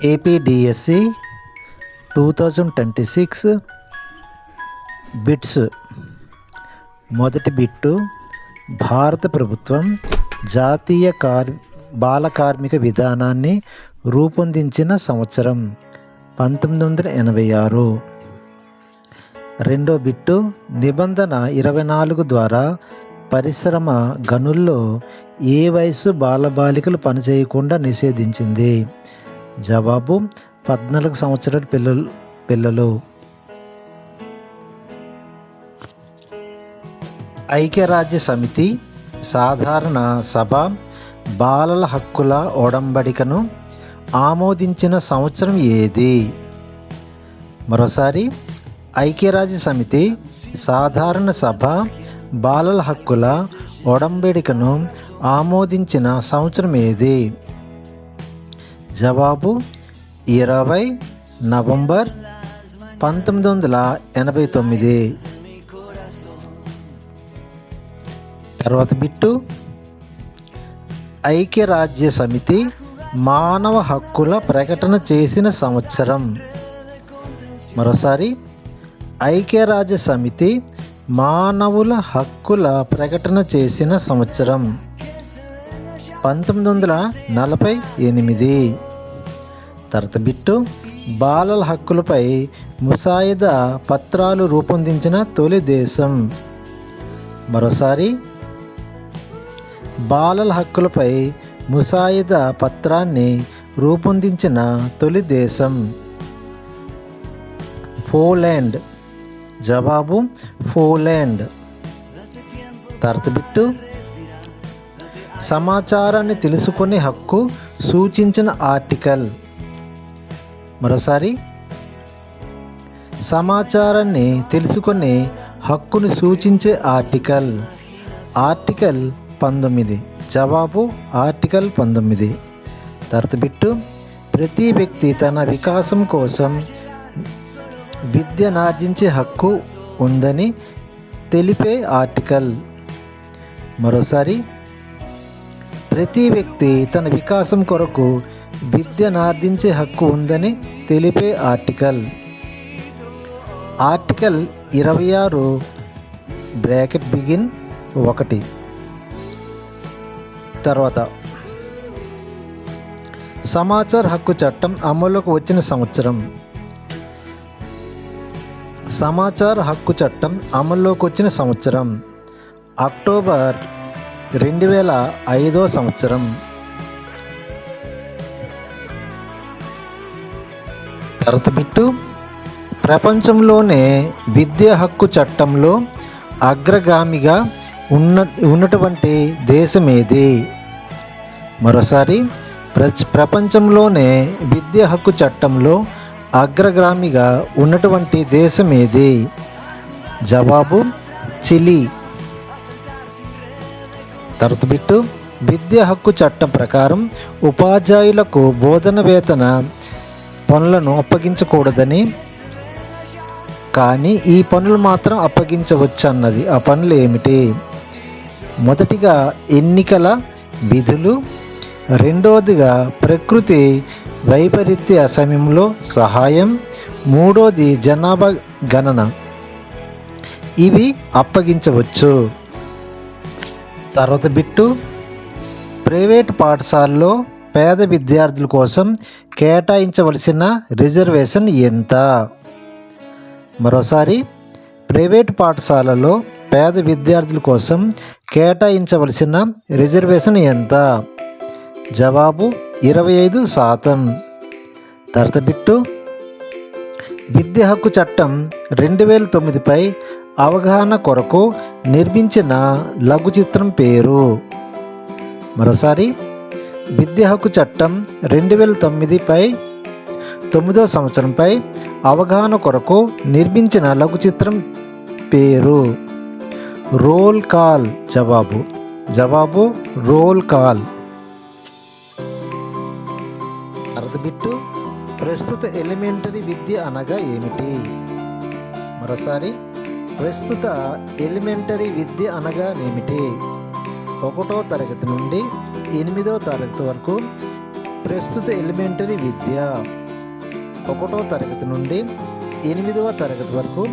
APDSC 2026 bits. మొదటి bit, భారత ప్రభుత్వం జాతీయ బాల కార్మిక విధానాన్ని రూపొందించిన సంవత్సరం 1986. రెండో బిట్టు, నిబంధన 24 ద్వారా పరిశ్రమ గనుల్లో ఏ వయసు బాలబాలికలు పనిచేయకుండా నిషేధించింది? జవాబు 14 సంవత్సరాల పిల్లలు. ఐక్యరాజ్య సమితి సాధారణ సభ బాలల హక్కుల ఒడంబడికను ఆమోదించిన సంవత్సరం ఏది? మరోసారి, ఐక్యరాజ్య సమితి సాధారణ సభ బాలల హక్కుల ఒడంబడికను ఆమోదించిన సంవత్సరం ఏది? జవాబు 20 నవంబర్ 1989. తర్వాత బిట్టు, ఐక్యరాజ్య సమితి మానవ హక్కుల ప్రకటన చేసిన సంవత్సరం. మరోసారి, ఐక్యరాజ్య సమితి మానవుల హక్కుల ప్రకటన చేసిన సంవత్సరం 1948. తర్వాత బిట్టు, బాలల హక్కులపై ముసాయిదా పత్రాలు రూపొందించిన తొలి దేశం. మరోసారి, బాలల హక్కులపై ముసాయిదా పత్రాన్ని రూపొందించిన తొలి దేశం పోలాండ్. జవాబు పోలాండ్. తర్వాత బిట్టు, సమాచారాన్ని తెలుసుకునే హక్కు సూచించిన ఆర్టికల్. మరోసారి, సమాచారాన్ని తెలుసుకునే హక్కును సూచించే ఆర్టికల్ 19. జవాబు ఆర్టికల్ 19. తర్వాత బిట్టు, ప్రతి వ్యక్తి తన వికాసం కోసం విద్యనార్జించే హక్కు ఉందని తెలిపే ఆర్టికల్. మరోసారి, ప్రతి వ్యక్తి తన వికాసం కొరకు విద్యనార్జించే హక్కు ఉందని తెలిపే ఆర్టికల్ 26 (1). తర్వాత, సమాచార హక్కు చట్టం అమలులోకి వచ్చిన సంవత్సరం. సమాచార హక్కు చట్టం అమల్లోకి వచ్చిన సంవత్సరం అక్టోబర్ 2005 సంవత్సరం. తర్వాత బిట్టు, ప్రపంచంలోనే విద్యా హక్కు చట్టంలో అగ్రగామిగా ఉన్నటువంటి దేశం ఏది? మరోసారి, ప్రపంచంలోనే విద్యా హక్కు చట్టంలో అగ్రగామిగా ఉన్నటువంటి దేశం ఏది? జవాబు చిలీ. తర్వాత బిట్టు, విద్యా హక్కు చట్టం ప్రకారం ఉపాధ్యాయులకు బోధన వేతన పనులను అప్పగించకూడదని, కానీ ఈ పనులు మాత్రం అప్పగించవచ్చు అన్నది. ఆ పనులు ఏమిటి? మొదటిగా ఎన్నికల విధులు, రెండవదిగా ప్రకృతి వైపరీత్య సమయంలో సహాయం, మూడోది జనాభా గణన. ఇవి అప్పగించవచ్చు. తర్వాత బిట్టు, ప్రైవేట్ పాఠశాలలో పేద విద్యార్థుల కోసం కేటాయించవలసిన రిజర్వేషన్ ఎంత? మరోసారి, ప్రైవేట్ పాఠశాలలో పేద విద్యార్థుల కోసం కేటాయించవలసిన రిజర్వేషన్ ఎంత? జవాబు 25%. తర్వాత బిట్టు, విద్యా హక్కు చట్టం 2009పై అవగాహన కొరకు నిర్మించిన లఘు చిత్రం పేరు. మరోసారి, విద్యా హక్కు చట్టం 2009 సంవత్సరంపై అవగాహన కొరకు నిర్మించిన లఘు చిత్రం పేరు రోల్ కాల్. జవాబు రోల్ కాల్. తర్వాత బిట్టు, ప్రస్తుత ఎలిమెంటరీ విద్య అనగా ఏమిటి? మరోసారి, ప్రస్తుత ఎలిమెంటరీ విద్య అనగా ఏమిటి? 1వ తరగతి నుండి 8వ తరగతి వరకు ప్రస్తుత ఎలిమెంటరీ విద్య 1వ తరగతి నుండి 8వ తరగతి వరకు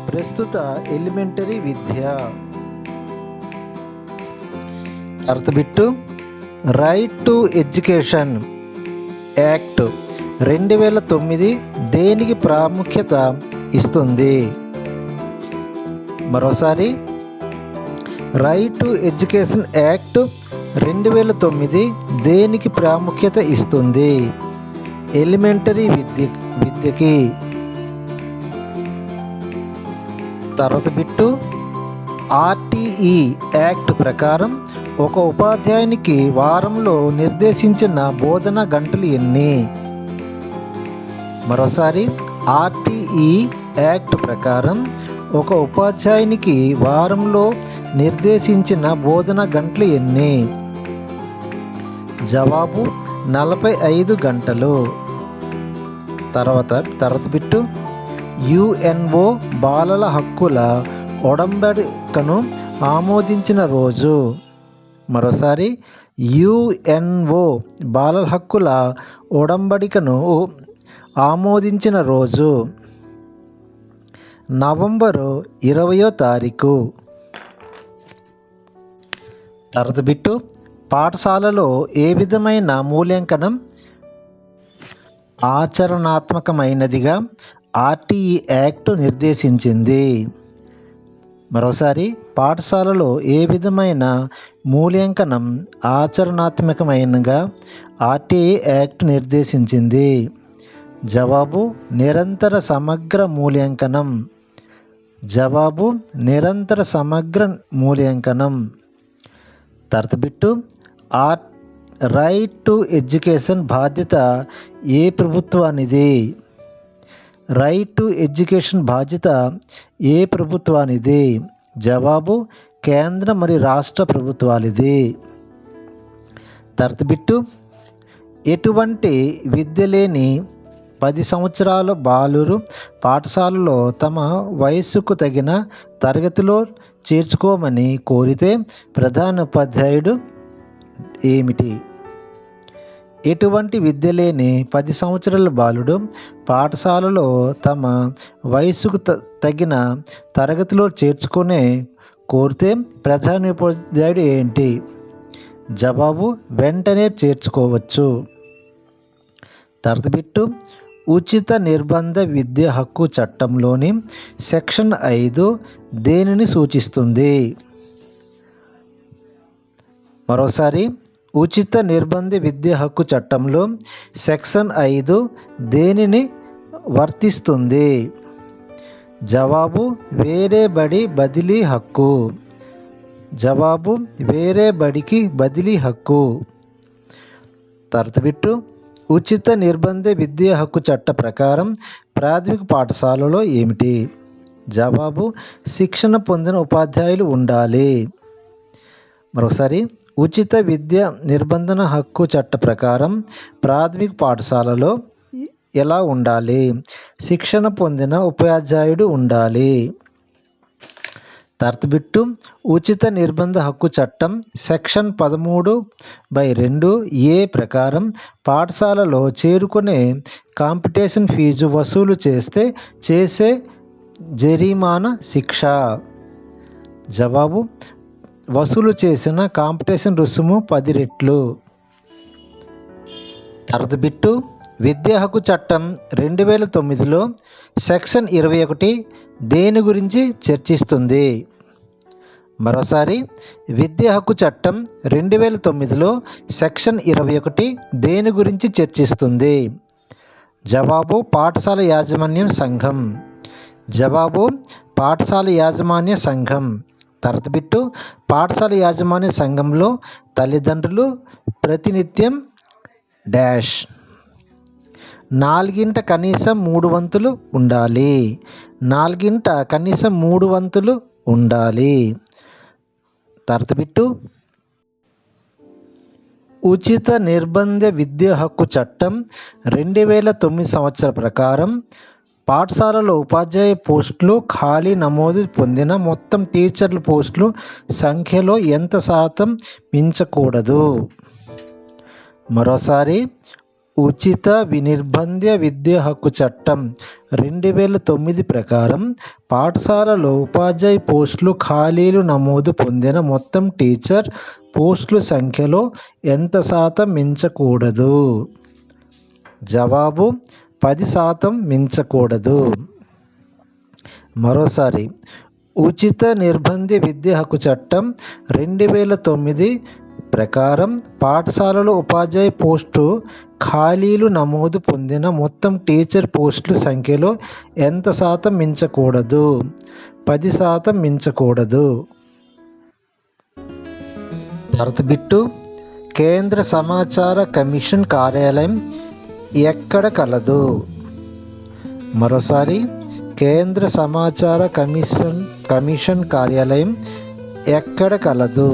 ప్రస్తుత ఎలిమెంటరీ విద్య. అర్థబిట్టు రైట్ టు ఎడ్యుకేషన్ యాక్ట్ 2009 దేనికి ప్రాముఖ్యత ఇస్తుంది? మరోసారి, రైట్ టు ఎడ్యుకేషన్ యాక్ట్ 2009 దేనికి ప్రాముఖ్యత ఇస్తుంది? ఎలిమెంటరీ విద్యకి. తర్వాత బిట్టు ఆర్టీఈ యాక్ట్ ప్రకారం ఒక ఉపాధ్యాయునికి వారంలో నిర్దేశించిన బోధనా గంటలు ఎన్ని? మరోసారి, ఆర్టీఈ యాక్ట్ ప్రకారం ఒక ఉపాధ్యాయునికి వారంలో నిర్దేశించిన బోధనా గంటలు ఎన్ని? జవాబు 45 గంటలు. తర్వాత బిట్టు యుఎన్ఓ బాలల హక్కుల ఒడంబడికను ఆమోదించిన రోజు. మరోసారి, యుఎన్ఓ బాలల హక్కుల ఒడంబడికను ఆమోదించిన రోజు నవంబరు 20వ తారీఖు. తర్వాత బిట్టు పాఠశాలలో ఏ విధమైన మూల్యాంకనం ఆచరణాత్మకమైనదిగా ఆర్టీఈ యాక్ట్ నిర్దేశించింది? మరోసారి, పాఠశాలలో ఏ విధమైన మూల్యాంకనం ఆచరణాత్మకమైనగా ఆర్టీఈ యాక్ట్ నిర్దేశించింది? జవాబు నిరంతర సమగ్ర మూల్యాంకనం. జవాబు నిరంతర సమగ్ర మూల్యాంకనం. తర్వాత బిట్టు రైట్ టు ఎడ్యుకేషన్ బాధ్యత ఏ ప్రభుత్వానిది? రైట్ టు ఎడ్యుకేషన్ బాధ్యత ఏ ప్రభుత్వానిది? జవాబు కేంద్ర మరియు రాష్ట్ర ప్రభుత్వాలది. తర్వాత బిట్టు ఎటువంటి విద్య లేని 10 సంవత్సరాల బాలురు పాఠశాలలో తమ వయస్సుకు తగిన తరగతిలో చేర్చుకోమని కోరితే ప్రధాన ఉపాధ్యాయుడు ఏమిటి? ఎటువంటి విద్య లేని 10 సంవత్సరాల బాలుడు పాఠశాలలో తమ వయస్సుకు తగిన తరగతిలో చేర్చుకునే కోరితే ప్రధాన ఉపాధ్యాయుడు ఏంటి? జవాబు వెంటనే చేర్చుకోవచ్చు. తర్వాత బిట్టు ఉచిత నిర్బంధ విద్య హక్కు చట్టంలోని సెక్షన్ 5 దేనిని సూచిస్తుంది? మరోసారి, ఉచిత నిర్బంధ విద్య హక్కు చట్టంలో సెక్షన్ 5 దేనిని వర్తిస్తుంది? జవాబు వేరే బడి బదిలీ హక్కు. జవాబు వేరే బడికి బదిలీ హక్కు. తర్వాత బిట్టు ఉచిత నిర్బంధ విద్యా హక్కు చట్ట ప్రకారం ప్రాథమిక పాఠశాలలో ఏమిటి? జవాబు శిక్షణ పొందిన ఉపాధ్యాయులు ఉండాలి. మరోసారి, ఉచిత విద్య నిర్బంధన హక్కు చట్ట ప్రకారం ప్రాథమిక పాఠశాలలో ఎలా ఉండాలి? శిక్షణ పొందిన ఉపాధ్యాయుడు ఉండాలి. తర్వాత బిట్టు ఉచిత నిర్బంధ హక్కు చట్టం సెక్షన్ 13/2 ప్రకారం పాఠశాలలో చేరుకునే కాంపిటీషన్ ఫీజు వసూలు చేసే జరిమానా శిక్ష. జవాబు వసూలు చేసిన కాంపిటీషన్ రుసుము 10 రెట్లు. తర్వాత బిట్టు విద్యా హక్కు చట్టం 2009లో సెక్షన్ 21 దేని గురించి చర్చిస్తుంది? మరోసారి, విద్యా హక్కు చట్టం 2009లో సెక్షన్ 21 దేని గురించి చర్చిస్తుంది? జవాబు పాఠశాల యాజమాన్యం సంఘం. జవాబు పాఠశాల యాజమాన్య సంఘం. తర్వాత బిట్టు పాఠశాల యాజమాన్య సంఘంలో తల్లిదండ్రులు ప్రాతినిధ్యం డాష్ 4 కనీసం 3 వంతులు ఉండాలి. 4 కనీసం 3 వంతులు ఉండాలి. తర్వాత బిట్టు ఉచిత నిర్బంధ విద్యా హక్కు చట్టం 2009 సంవత్సరం ప్రకారం పాఠశాలలో ఉపాధ్యాయ పోస్టులు ఖాళీ నమోదు పొందిన మొత్తం టీచర్ల పోస్టులు సంఖ్యలో ఎంత శాతం మించకూడదు? మరోసారి, ఉచిత నిర్బంధ విద్యా హక్కు చట్టం 2009 ప్రకారం పాఠశాలలో ఉపాధ్యాయ పోస్టులు ఖాళీలు నమోదు పొందిన మొత్తం టీచర్ పోస్టుల సంఖ్యలో ఎంత శాతం మించకూడదు? జవాబు 10% మించకూడదు. మరోసారి, ఉచిత నిర్బంధ విద్యా హక్కు చట్టం 2009 ప్రకారం పాఠశాలలో ఉపాధ్యాయ పోస్టు ఖాళీలు నమోదు పొందిన మొత్తం టీచర్ పోస్టుల సంఖ్యలో ఎంత శాతం మించకూడదు? 10% మించకూడదు. తర్వాత బిట్టు, కేంద్ర సమాచార కమిషన్ కార్యాలయం ఎక్కడ కలదు? మరోసారి, కేంద్ర సమాచార కమిషన్ కార్యాలయం ఎక్కడ కలదు?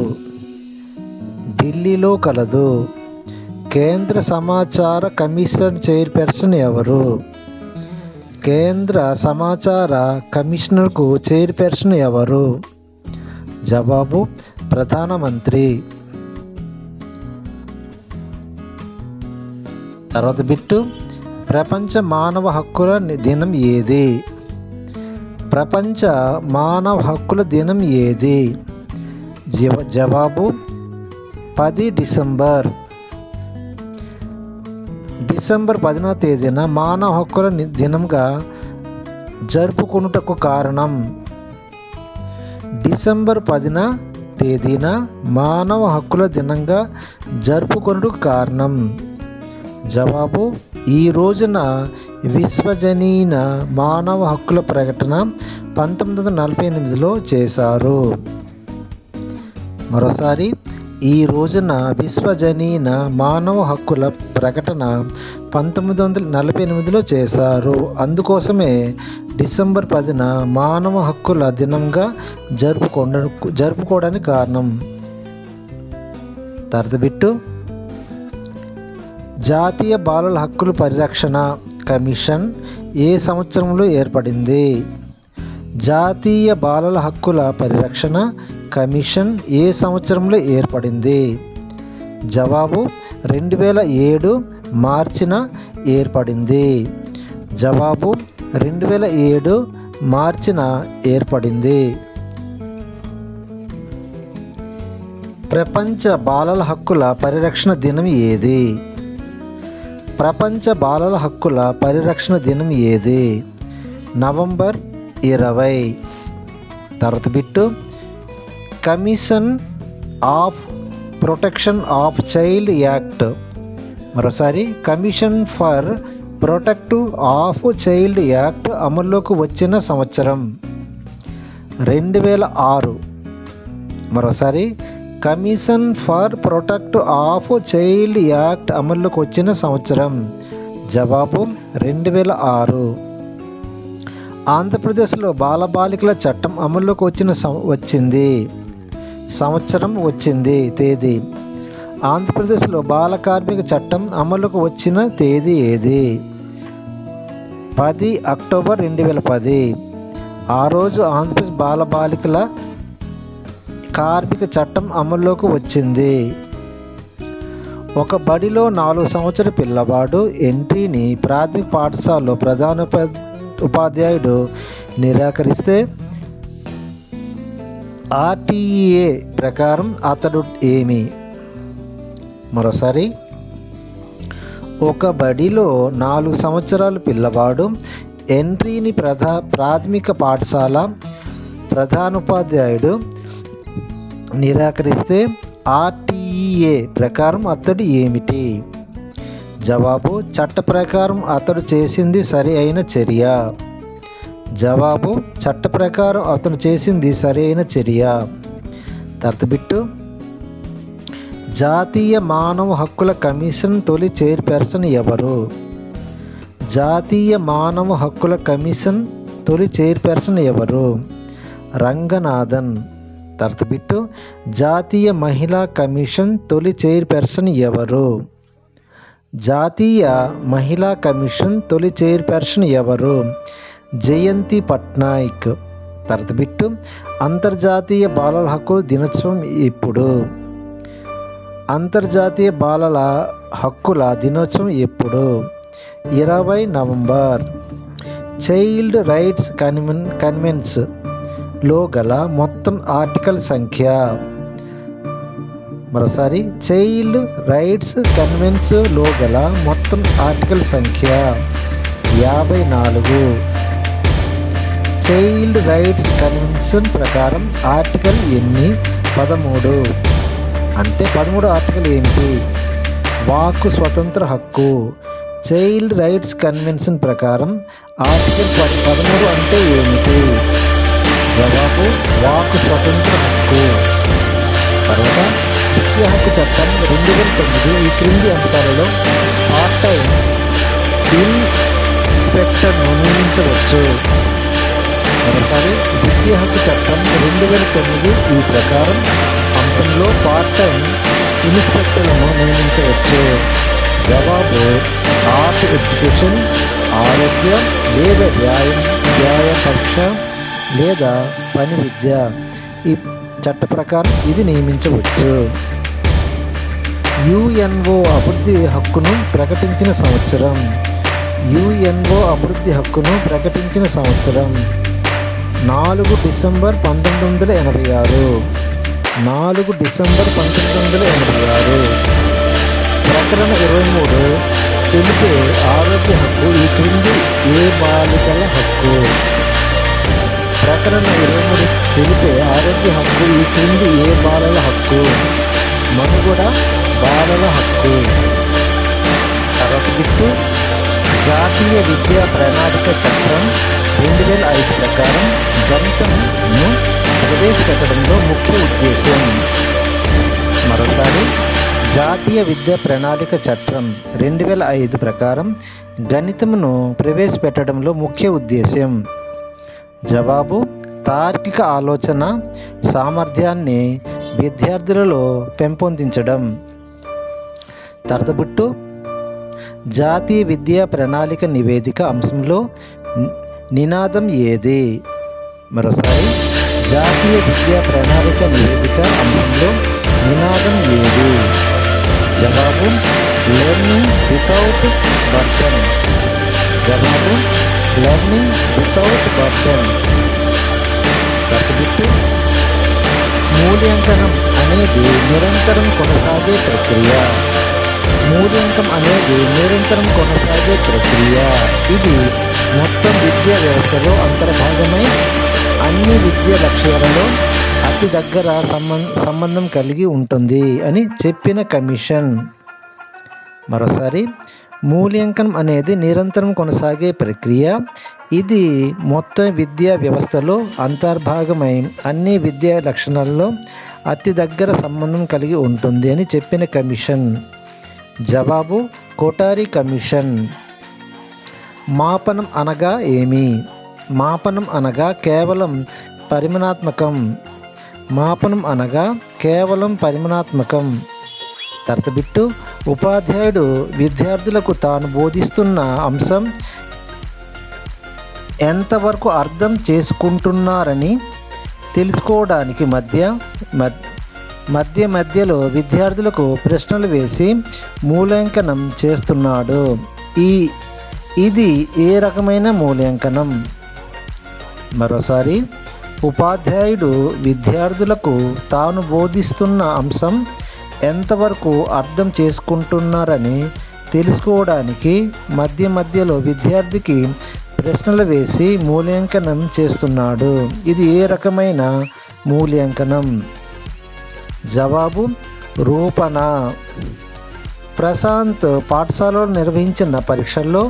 ఢిల్లీలో కలదు. కేంద్ర సమాచార కమిషన్ చైర్పర్సన్ ఎవరు? కేంద్ర సమాచార కమిషనర్కు చైర్పర్సన్ ఎవరు? జవాబు ప్రధానమంత్రి. తర్వాత బిట్టు, ప్రపంచ మానవ హక్కుల దినం ఏది? ప్రపంచ మానవ హక్కుల దినం ఏది? జవాబు 10 డిసెంబర్. డిసెంబర్ 10వ తేదీన మానవ హక్కుల దినంగా జరుపుకొనుటకు కారణం? డిసెంబర్ 10వ తేదీన మానవ హక్కుల దినంగా జరుపుకొనుటకు కారణం? జవాబు, ఈ రోజున విశ్వజనీన మానవ హక్కుల ప్రకటన 1948లో చేశారు. మరోసారి, ఈ రోజున విశ్వజనీన మానవ హక్కుల ప్రకటన 1948లో చేశారు. అందుకోసమే డిసెంబర్ 10న మానవ హక్కుల దినంగా జరుపుకోవడానికి కారణం. తర్వాత బిట్టు, జాతీయ బాలల హక్కుల పరిరక్షణ కమిషన్ ఏ సంవత్సరంలో ఏర్పడింది? జాతీయ బాలల హక్కుల పరిరక్షణ కమిషన్ ఏ సంవత్సరంలో ఏర్పడింది? జవాబు 2007 మార్చిన ఏర్పడింది. జవాబు 2007 మార్చిన ఏర్పడింది. ప్రపంచ బాలల హక్కుల పరిరక్షణ దినం ఏది? ప్రపంచ బాలల హక్కుల పరిరక్షణ దినం ఏది? నవంబర్ 20. తర్వాత bit, commission of protection of child act. మరోసారి, commission for protective of child act అమల్లోకి వచ్చిన సంవత్సరం? 2006. మరోసారి, commission for protect of child act అమల్లోకి వచ్చిన సంవత్సరం? జవాబు 2006. ఆంధ్రప్రదేశ్లో బాలబాలికల చట్టం అమల్లోకి వచ్చింది సంవత్సరం, వచ్చింది తేదీ. ఆంధ్రప్రదేశ్లో బాల కార్మిక చట్టం అమలుకు వచ్చిన తేదీ ఏది? 10 అక్టోబర్ 2010. ఆ రోజు ఆంధ్రప్రదేశ్ బాలబాలికల కార్మిక చట్టం అమల్లోకి వచ్చింది. ఒక బడిలో 4 సంవత్సరాల పిల్లవాడు ఎంట్రీని ప్రాథమిక పాఠశాలలో ప్రధాన ఉపాధ్యాయుడు నిరాకరిస్తే ఆర్టీఏ ప్రకారం అతడు ఏమి? మరోసారి, ఒక బడిలో 4 సంవత్సరాల పిల్లవాడు ఎంట్రీని ప్రాథమిక పాఠశాల ప్రధానోపాధ్యాయుడు నిరాకరిస్తే ఆర్టీఏ ప్రకారం అతడు ఏమిటి? జవాబు చట్ట ప్రకారం అతడు చేసింది సరి అయిన చర్య. జవాబు చట్ట ప్రకారం అతను చేసింది సరి అయిన చర్య. తర్తబిట్టు, జాతీయ మానవ హక్కుల కమిషన్ తొలి చైర్పర్సన్ ఎవరు? జాతీయ మానవ హక్కుల కమిషన్ తొలి చైర్పర్సన్ ఎవరు? రంగనాథన్. తర్తబిట్టు, జాతీయ మహిళా కమిషన్ తొలి చైర్పర్సన్ ఎవరు? జాతీయ మహిళా కమిషన్ తొలి చైర్పర్సన్ ఎవరు? జయంతి పట్నాయక్. తర్తబిట్టు, అంతర్జాతీయ బాలల హక్కు దినోత్సవం ఎప్పుడు? అంతర్జాతీయ బాలల హక్కుల దినోత్సవం ఎప్పుడు? 20 నవంబర్. చైల్డ్ రైట్స్ కన్వెన్స్లో గల మొత్తం ఆర్టికల్ సంఖ్య. మరోసారి, చైల్డ్ రైట్స్ కన్వెన్స్లో గల మొత్తం ఆర్టికల్ సంఖ్య 54. చైల్డ్ రైట్స్ కన్వెన్షన్ ప్రకారం ఆర్టికల్ ఎన్ని? 13. అంటే 13 ఆర్టికల్ ఏమిటి? వాక్కు స్వతంత్ర హక్కు. చైల్డ్ రైట్స్ కన్వెన్షన్ ప్రకారం ఆర్టికల్ 13 అంటే ఏమిటి? జవాబు వాక్కు స్వతంత్ర హక్కు. తర్వాత, విద్యా హక్కు చట్టం 2009 ఈ క్రింది అంశాలలో పార్ట్ టైం ఇన్స్పెక్టర్ను నియమించవచ్చు. మరోసారి, విద్యా హక్కు చట్టం 2009 ఈ ప్రకారం అంశంలో పార్ట్ టైం ఇన్స్పెక్టర్లను నియమించవచ్చు. జవాబు ఆర్ట్ ఎడ్యుకేషన్, ఆరోగ్యం లేదా వ్యాయామ పరీక్ష లేదా పని విద్య. ఈ చట్ట ప్రకారం ఇది నియమించవచ్చు. యుఎన్ఓ అభివృద్ధి హక్కును ప్రకటించిన సంవత్సరం. యుఎన్ఓ అభివృద్ధి హక్కును ప్రకటించిన సంవత్సరం 4 డిసెంబర్ 1986. 4 డిసెంబర్ 1986. ప్రకటన 23 తెలిపే ఆరోగ్య హక్కు ఈ క్రింది ఏ బాలికల హక్కు? ప్రకటన 23 తెలిపే ఆరోగ్య హక్కు ఈ క్రింది ఏ బాలల హక్కు? మనుగడ బాలల హక్కు. తర్వాత బిట్టు, జాతీయ విద్యా ప్రణాళిక చట్టం 2005 ప్రకారం గణితంను ప్రవేశపెట్టడంలో ముఖ్య ఉద్దేశం. మరోసారి, జాతీయ విద్యా ప్రణాళిక చట్టం 2005 ప్రకారం గణితమును ప్రవేశపెట్టడంలో ముఖ్య ఉద్దేశం. జవాబు తార్కిక ఆలోచన సామర్థ్యాన్ని విద్యార్థులలో పెంపొందించడం. తరతబుట్టు, జాతీయ విద్యా ప్రణాళిక నివేదిక అంశంలో నినాదం ఏది? మరోసారి, జాతీయ విద్యా ప్రణాళిక నివేదిక అంశంలో నినాదం ఏది? జవాబు లెర్నింగ్ వితౌట్ బర్డెన్. జవాబు లెర్నింగ్ వితౌట్ బర్డెన్. తరగతి, మూల్యాంకనం అనేది నిరంతరం కొనసాగే ప్రక్రియ. మూల్యాంకనం అనేది నిరంతరం కొనసాగే ప్రక్రియ. ఇది మొత్తం విద్యా వ్యవస్థలో అంతర్భాగమై అన్ని విద్యా లక్ష్యాలలో అతి దగ్గర సంబంధం కలిగి ఉంటుంది అని చెప్పిన కమిషన్. మరోసారి, మూల్యాంకనం అనేది నిరంతరం కొనసాగే ప్రక్రియ. ఇది మొత్తం విద్యా వ్యవస్థలో అంతర్భాగమై అన్ని విద్యా లక్షణాలలో అతి దగ్గర సంబంధం కలిగి ఉంటుంది అని చెప్పిన కమిషన్. జవాబు కోటారి కమిషన్. మాపనం అనగా ఏమి? మాపనం అనగా కేవలం పరిమాణాత్మకం. మాపనం అనగా కేవలం పరిమాణాత్మకం. తర్తబిట్టు, ఉపాధ్యాయుడు విద్యార్థులకు తాను బోధిస్తున్న అంశం ఎంతవరకు అర్థం చేసుకుంటున్నారని తెలుసుకోవడానికి మధ్యలో విద్యార్థులకు ప్రశ్నలు వేసి మూల్యాంకనం చేస్తున్నాడు. ఇది ఏ రకమైన మూల్యాంకనం? మరోసారి, ఉపాధ్యాయుడు విద్యార్థులకు తాను బోధిస్తున్న అంశం ఎంతవరకు అర్థం చేసుకుంటున్నారని తెలుసుకోవడానికి మధ్యలో విద్యార్థికి ప్రశ్నలు వేసి మూల్యాంకనం చేస్తున్నాడు. ఇది ఏ రకమైన మూల్యాంకనం? జవాబు రూపణ. ప్రశాంత్ పాఠశాలలో నిర్వహించిన పరీక్షల్లో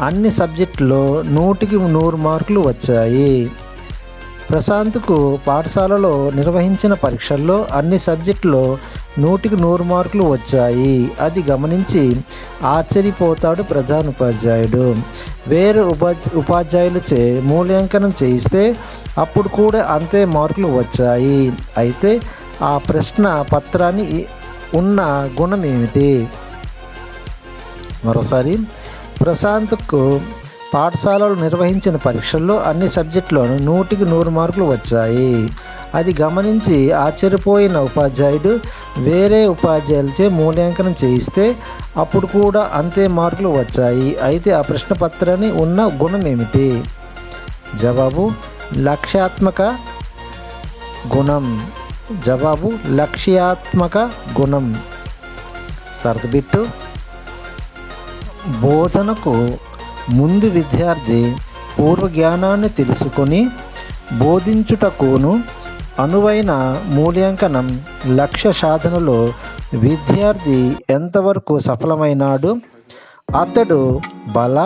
అన్ని సబ్జెక్టులో 100కి 100 మార్కులు వచ్చాయి. ప్రశాంత్కు పాఠశాలలో నిర్వహించిన పరీక్షల్లో అన్ని సబ్జెక్టులో 100కి 100 మార్కులు వచ్చాయి. అది గమనించి ఆశ్చర్యపోతాడు ప్రధానోపాధ్యాయుడు. వేరే ఉపాధ్యాయులచే మూల్యాంకనం చేయిస్తే అప్పుడు కూడా అంతే మార్కులు వచ్చాయి. అయితే ఆ ప్రశ్న పత్రాన్ని ఉన్న గుణం ఏమిటి? మరోసారి, ప్రశాంత్కు పాఠశాలలో నిర్వహించిన పరీక్షల్లో అన్ని సబ్జెక్టులోనూ 100కి 100 మార్కులు వచ్చాయి. అది గమనించి ఆశ్చర్యపోయిన ఉపాధ్యాయుడు వేరే ఉపాధ్యాయులచే మూల్యాంకనం చేయిస్తే అప్పుడు కూడా అంతే మార్కులు వచ్చాయి. అయితే ఆ ప్రశ్నపత్రాన్ని ఉన్న గుణం ఏమిటి? జవాబు లక్ష్యాత్మక గుణం. జవాబు లక్ష్యాత్మక గుణం. తర్వాత బిట్టు, బోధనకు ముందు విద్యార్థి పూర్వ జ్ఞానాన్ని తెలుసుకొని బోధించుటకును అనువైన మూల్యాంకనం లక్ష్య సాధనలో విద్యార్థి ఎంతవరకు సఫలమైనాడు? అతడు బల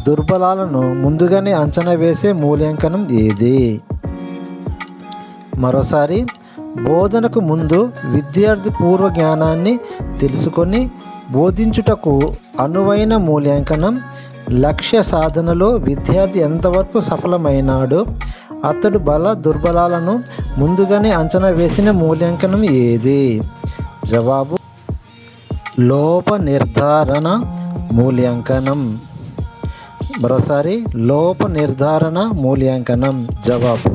దుర్బలాలను ముందుగానే అంచనా వేసే మూల్యాంకనం ఏది? మరోసారి, బోధనకు ముందు విద్యార్థి పూర్వ జ్ఞానాన్ని తెలుసుకొని బోధించుటకు అనువైన మూల్యాంకనం లక్ష్య సాధనలో విద్యార్థి ఎంతవరకు సఫలమైనాడు? అతడు బల దుర్బలాలను ముందుగానే అంచనా వేసిన మూల్యాంకనం ఏది? జవాబు లోప నిర్ధారణ మూల్యాంకనం. మరోసారి, లోప నిర్ధారణ మూల్యాంకనం. జవాబు.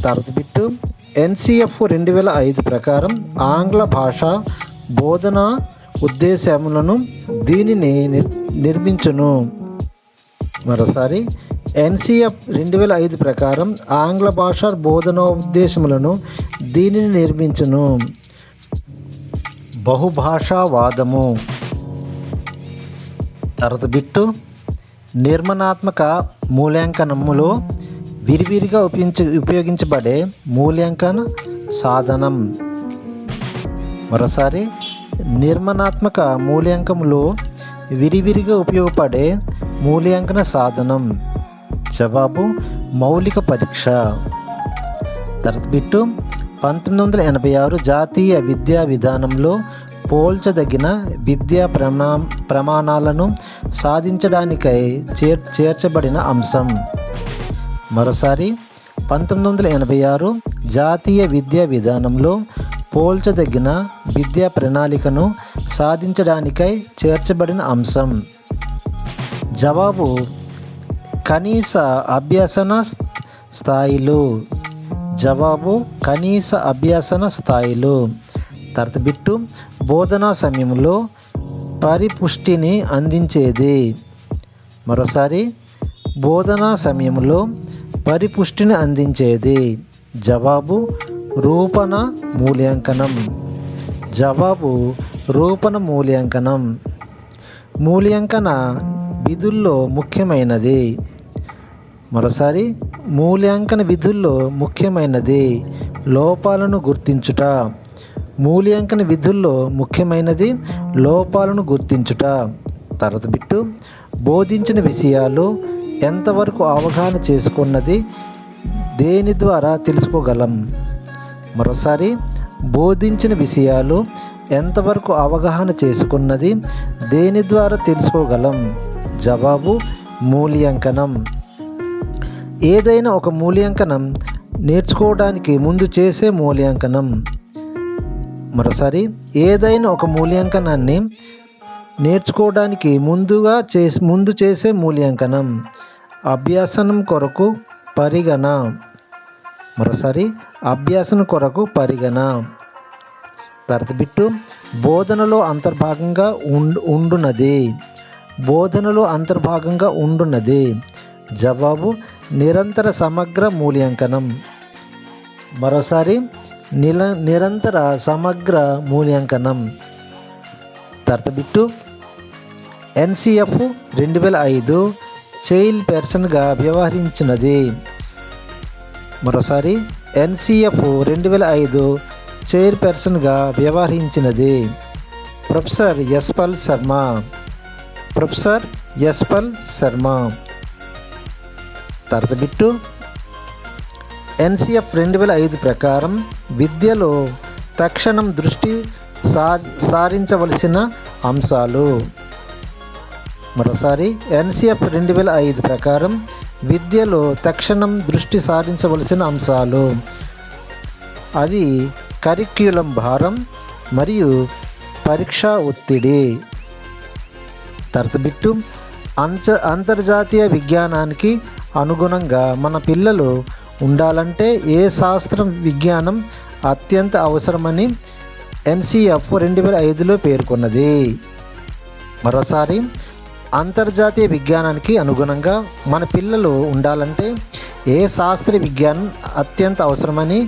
తర్వాత బిట్టు, NCF 2005 ప్రకారం ఆంగ్ల భాష బోధన ఉద్దేశములను దీనిని నిర్మించును. మరోసారి, NCF 2005 ప్రకారం ఆంగ్ల భాష బోధన ఉద్దేశములను దీనిని నిర్మించును. బహుభాషావాదము. తర్వాత బిట్టు, నిర్మాణాత్మక మూల్యాంకనములో విరివిరిగా ఉపయోగించబడే మూల్యాంకన సాధనం. మరోసారి, నిర్మాణాత్మక మూల్యాంకనంలో విరివిరిగా ఉపయోగపడే మూల్యాంకన సాధనం. జవాబు మౌలిక పరీక్ష. తర్వాత బిట్టు, 1986 జాతీయ విద్యా విధానంలో పోల్చదగిన విద్యా ప్రమాణాలను సాధించడానికై చేర్చబడిన అంశం. మరోసారి, 1986 జాతీయ విద్యా విధానంలో పోల్చదగిన విద్యా ప్రణాళికను సాధించడానికై చేర్చబడిన అంశం. జవాబు కనీస అభ్యసన స్థాయిలు. జవాబు కనీస అభ్యసన స్థాయిలు. తర్వాత బిట్టు, బోధనా సమయంలో పరిపుష్టిని అందించేది. మరోసారి, బోధనా సమయంలో పరిపుష్టిని అందించేది. జవాబు రూపణ మూల్యాంకనం. జవాబు రూపణ మూల్యాంకనం. మూల్యాంకన విధుల్లో ముఖ్యమైనది. మరోసారి, మూల్యాంకన విధుల్లో ముఖ్యమైనది లోపాలను గుర్తించుట. మూల్యాంకన విధుల్లో ముఖ్యమైనది లోపాలను గుర్తించుట. తర్వాత బిట్టు, బోధించిన విషయాలు ఎంతవరకు అవగాహన చేసుకున్నది దేని ద్వారా తెలుసుకోగలం? మరోసారి, బోధించిన విషయాలు ఎంతవరకు అవగాహన చేసుకున్నది దేని ద్వారా తెలుసుకోగలం? జవాబు మూల్యాంకనం. ఏదైనా ఒక మూల్యాంకనం నేర్చుకోవడానికి ముందు చేసే మూల్యాంకనం. మరోసారి, ఏదైనా ఒక మూల్యాంకనాన్ని నేర్చుకోవడానికి ముందు చేసే మూల్యాంకనం. అభ్యాసనం కొరకు పరిగణ. మరోసారి, అభ్యాసనం కొరకు పరిగణ. తర్వాత బిట్టు, బోధనలో అంతర్భాగంగా ఉండున్నది. బోధనలో అంతర్భాగంగా ఉండున్నది. జవాబు నిరంతర సమగ్ర మూల్యాంకనం. మరోసారి, నిరంతర సమగ్ర మూల్యాంకనం. తర్వాత బిట్టు, NCF 2005 చైల్డ్ పర్సన్గా వ్యవహరించినది. మరోసారి, NCF 2005 చైర్పర్సన్గా వ్యవహరించినది ప్రొఫెసర్ యశ్పాల్ శర్మ. ప్రొఫెసర్ యశ్పాల్ శర్మ. తర్వాత బిట్టు, NCF 2005 ప్రకారం విద్యలో తక్షణం దృష్టి సారించవలసిన అంశాలు. మరోసారి, NCF 2005 ప్రకారం విద్యలో తక్షణం దృష్టి సారించవలసిన అంశాలు. అది కరిక్యులం భారం మరియు పరీక్షా ఒత్తిడి. తర్వాత బిట్టు, అంతర్జాతీయ విజ్ఞానానికి అనుగుణంగా మన పిల్లలు ఉండాలంటే ఏ శాస్త్రం విజ్ఞానం అత్యంత అవసరమని ఎన్సిఎఫ్ 2005లో పేర్కొన్నది. మరోసారి, అంతర్జాతీయ విజ్ఞానానికి అనుగుణంగా మన పిల్లలు ఉండాలంటే ఏ శాస్త్రీయ విజ్ఞానం అత్యంత అవసరమని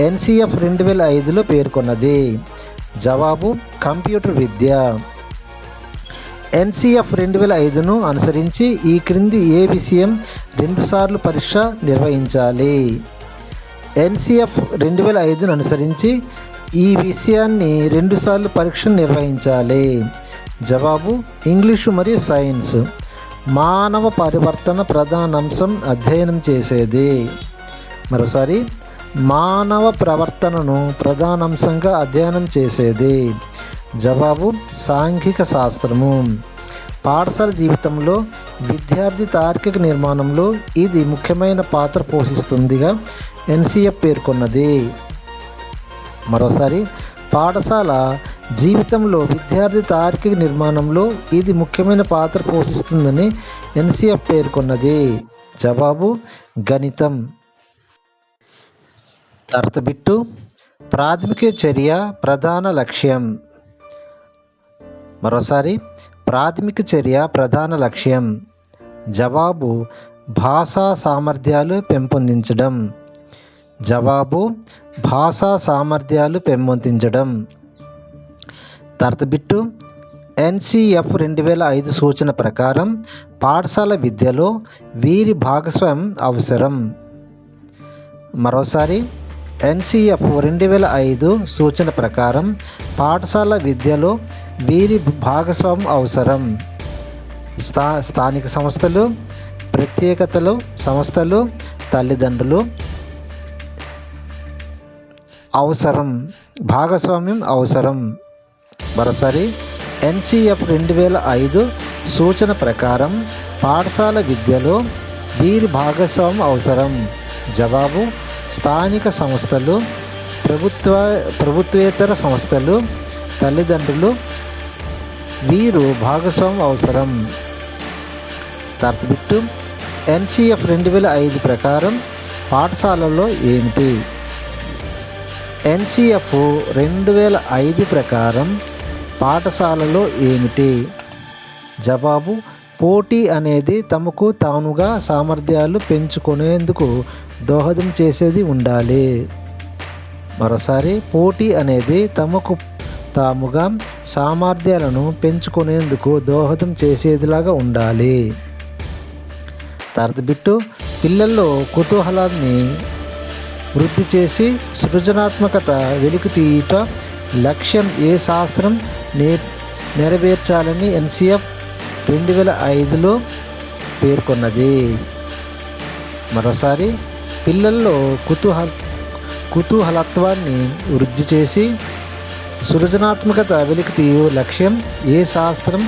ఎన్సిఎఫ్ 2005లో పేర్కొన్నది. జవాబు కంప్యూటర్ విద్య. ఎన్సిఎఫ్ 2005ను అనుసరించి ఈ క్రింది ఏ విషయం 2 సార్లు పరీక్ష నిర్వహించాలి? ఎన్సిఎఫ్ 2005ను అనుసరించి ఈ విషయాన్ని 2 సార్లు పరీక్ష నిర్వహించాలి. జవాబు ఇంగ్లీషు మరియు సైన్స్. మానవ పరివర్తన ప్రధానాంశం అధ్యయనం చేసేది. మరోసారి, మానవ ప్రవర్తనను ప్రధానాంశంగా అధ్యయనం చేసేది. జవాబు సాంఘిక శాస్త్రము. పాఠశాల జీవితంలో విద్యార్థి తార్కిక నిర్మాణంలో ఇది ముఖ్యమైన పాత్ర పోషిస్తుందిగా ఎన్సిఎఫ్ పేర్కొన్నది. మరోసారి, పాఠశాల జీవితంలో విద్యార్థి తార్కిక నిర్మాణంలో ఇది ముఖ్యమైన పాత్ర పోషిస్తుందని ఎన్సిఎఫ్ పేర్కొన్నది. జవాబు గణితం. అర్థబిట్టు ప్రాథమిక చర్య ప్రధాన లక్ష్యం. మరోసారి, ప్రాథమిక చర్య ప్రధాన లక్ష్యం. జవాబు భాషా సామర్థ్యాలు పెంపొందించడం. జవాబు భాషా సామర్థ్యాలు పెంపొందించడం. అర్థబిట్టు ఎన్సిఎఫ్ 2005 సూచన ప్రకారం పాఠశాల విద్యలో వీరి భాగస్వామ్యం అవసరం. మరోసారి, ఎన్సిఎఫ్ 2005 సూచన ప్రకారం పాఠశాల విద్యలో వీరి భాగస్వామ్యం అవసరం. స్థానిక సంస్థలు, ప్రత్యేకతలు సంస్థలు, తల్లిదండ్రులు అవసరం. భాగస్వామ్యం అవసరం. మరోసారి, ఎన్సిఎఫ్ 2005 సూచన ప్రకారం పాఠశాల విద్యలో వీరి భాగస్వామ్యం అవసరం. జవాబు స్థానిక సంస్థలు, ప్రభుత్వేతర సంస్థలు, తల్లిదండ్రులు వీరు భాగస్వామ్యం అవసరం. అర్థబిట్టు ఎన్సిఎఫ్ 2005 ప్రకారం పాఠశాలలో ఏమిటి? ఎన్సిఎఫ్ 2005 ప్రకారం పాఠశాలలో ఏమిటి? జవాబు పోటీ అనేది తమకు తానుగా సామర్థ్యాలు పెంచుకునేందుకు దోహదం చేసేది ఉండాలి. మరోసారి, పోటీ అనేది తమకు తాముగా సామర్థ్యాలను పెంచుకునేందుకు దోహదం చేసేదిలాగా ఉండాలి. అర్థబిట్టు పిల్లల్లో కుతూహలాన్ని వృద్ధి చేసి సృజనాత్మకత వెలికి తీయట లక్ష్యం ఏ శాస్త్రం నెరవేర్చాలని ఎన్సిఎఫ్ 2005లో పేర్కొన్నది. మరోసారి, పిల్లల్లో కుతూహలత్వాన్ని వృద్ధి చేసి సృజనాత్మకత వెలికి తీయు లక్ష్యం ఏ శాస్త్రం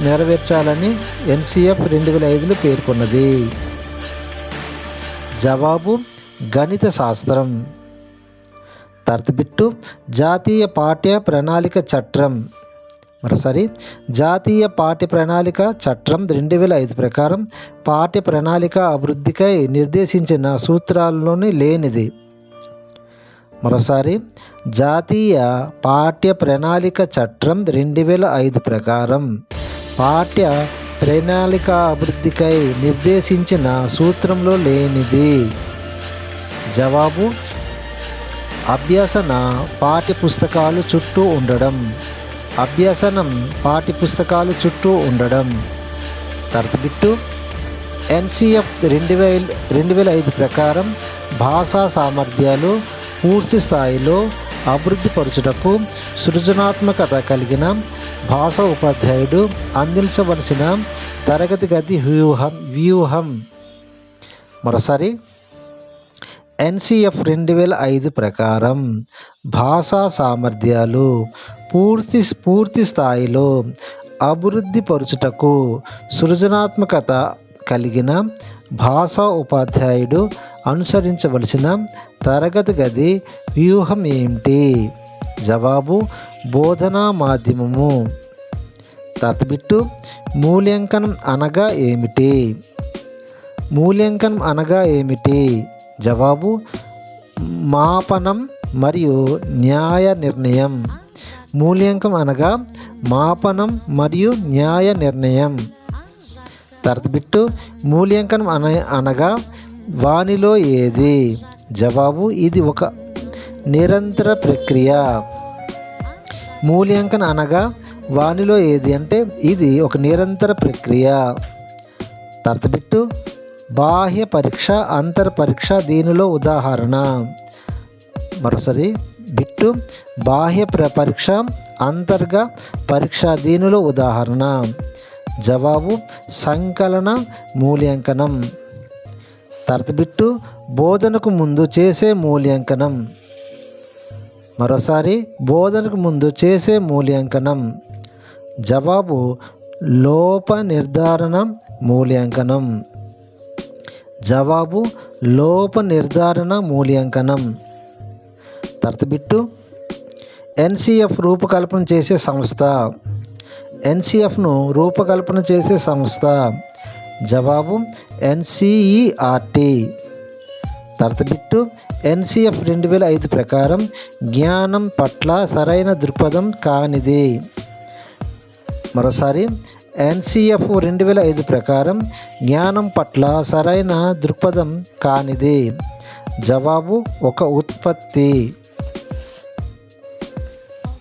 నెరవేర్చాలని ఎన్సిఎఫ్ 2005లో పేర్కొన్నది. జవాబు గణిత శాస్త్రం. అర్థబిట్టు జాతీయ పాఠ్య ప్రణాళిక చట్టం. మరోసారి, జాతీయ పాఠ్య ప్రణాళిక చట్టం 2005 ప్రకారం పాఠ్య ప్రణాళిక అభివృద్ధికై నిర్దేశించిన సూత్రాల్లోని లేనిది. మరోసారి, జాతీయ పాఠ్య ప్రణాళిక చట్టం 2005 ప్రకారం పాఠ్య ప్రణాళిక అభివృద్ధికై నిర్దేశించిన సూత్రంలో లేనిది. జవాబు అభ్యసన పాఠ్యపుస్తకాలు చుట్టూ ఉండడం. అభ్యసనం పాఠ్యపుస్తకాలు చుట్టూ ఉండడం. అర్థబిట్టు ఎన్సిఎఫ్ 2005 ప్రకారం భాషా సామర్థ్యాలు పూర్తి స్థాయిలో అభివృద్ధి పరచుటకు సృజనాత్మకత కలిగిన భాషా ఉపాధ్యాయుడు అందించవలసిన తరగతి గది వ్యూహం. మరోసారి, ఎన్సిఎఫ్ 2005 ప్రకారం భాషా సామర్థ్యాలు పూర్తి స్థాయిలో అభివృద్ధి పరచుటకు సృజనాత్మకత కలిగిన భాషా ఉపాధ్యాయుడు అనుసరించవలసిన తరగతి గది వ్యూహం ఏమిటి? జవాబు బోధనా మాధ్యమము. తర్వాత బిట్టు మూల్యాంకనం అనగా ఏమిటి? మూల్యాంకనం అనగా ఏమిటి? జవాబు మాపనం మరియు న్యాయ నిర్ణయం. మూల్యాంకనం అనగా మాపనం మరియు న్యాయ నిర్ణయం. తర్వాత బిట్టు మూల్యాంకనం అనగా వానిలో ఏది? జవాబు ఇది ఒక నిరంతర ప్రక్రియ. మూల్యాంకనం అనగా వానిలో ఏది అంటే ఇది ఒక నిరంతర ప్రక్రియ. తర్వాత బిట్టు బాహ్య పరీక్ష, అంతర్ పరీక్ష దీనిలో ఉదాహరణ. మరోసారి బిట్టు బాహ్య పరీక్ష, అంతర్గ పరీక్ష దీనిలో ఉదాహరణ. జవాబు సంకలన మూల్యాంకనం. తర్వాత బిట్టు బోధనకు ముందు చేసే మూల్యాంకనం. మరోసారి బోధనకు ముందు చేసే మూల్యాంకనం. జవాబు లోప నిర్ధారణ మూల్యాంకనం. జవాబు లోప నిర్ధారణ మూల్యాంకనం. తర్వాత బిట్టు ఎన్సిఎఫ్ రూపకల్పన చేసే సంస్థ. ఎన్సిఎఫ్ను రూపకల్పన చేసే సంస్థ. జవాబు ఎన్సిఈఆర్టీ. తర్వాత బిట్టు ఎన్సిఎఫ్ 2005 ప్రకారం జ్ఞానం పట్ల సరైన దృక్పథం కానిది. మరోసారి ఎన్సిఎఫ్ 2005 ప్రకారం జ్ఞానం పట్ల సరైన దృక్పథం కానిది. జవాబు ఒక ఉత్పత్తి.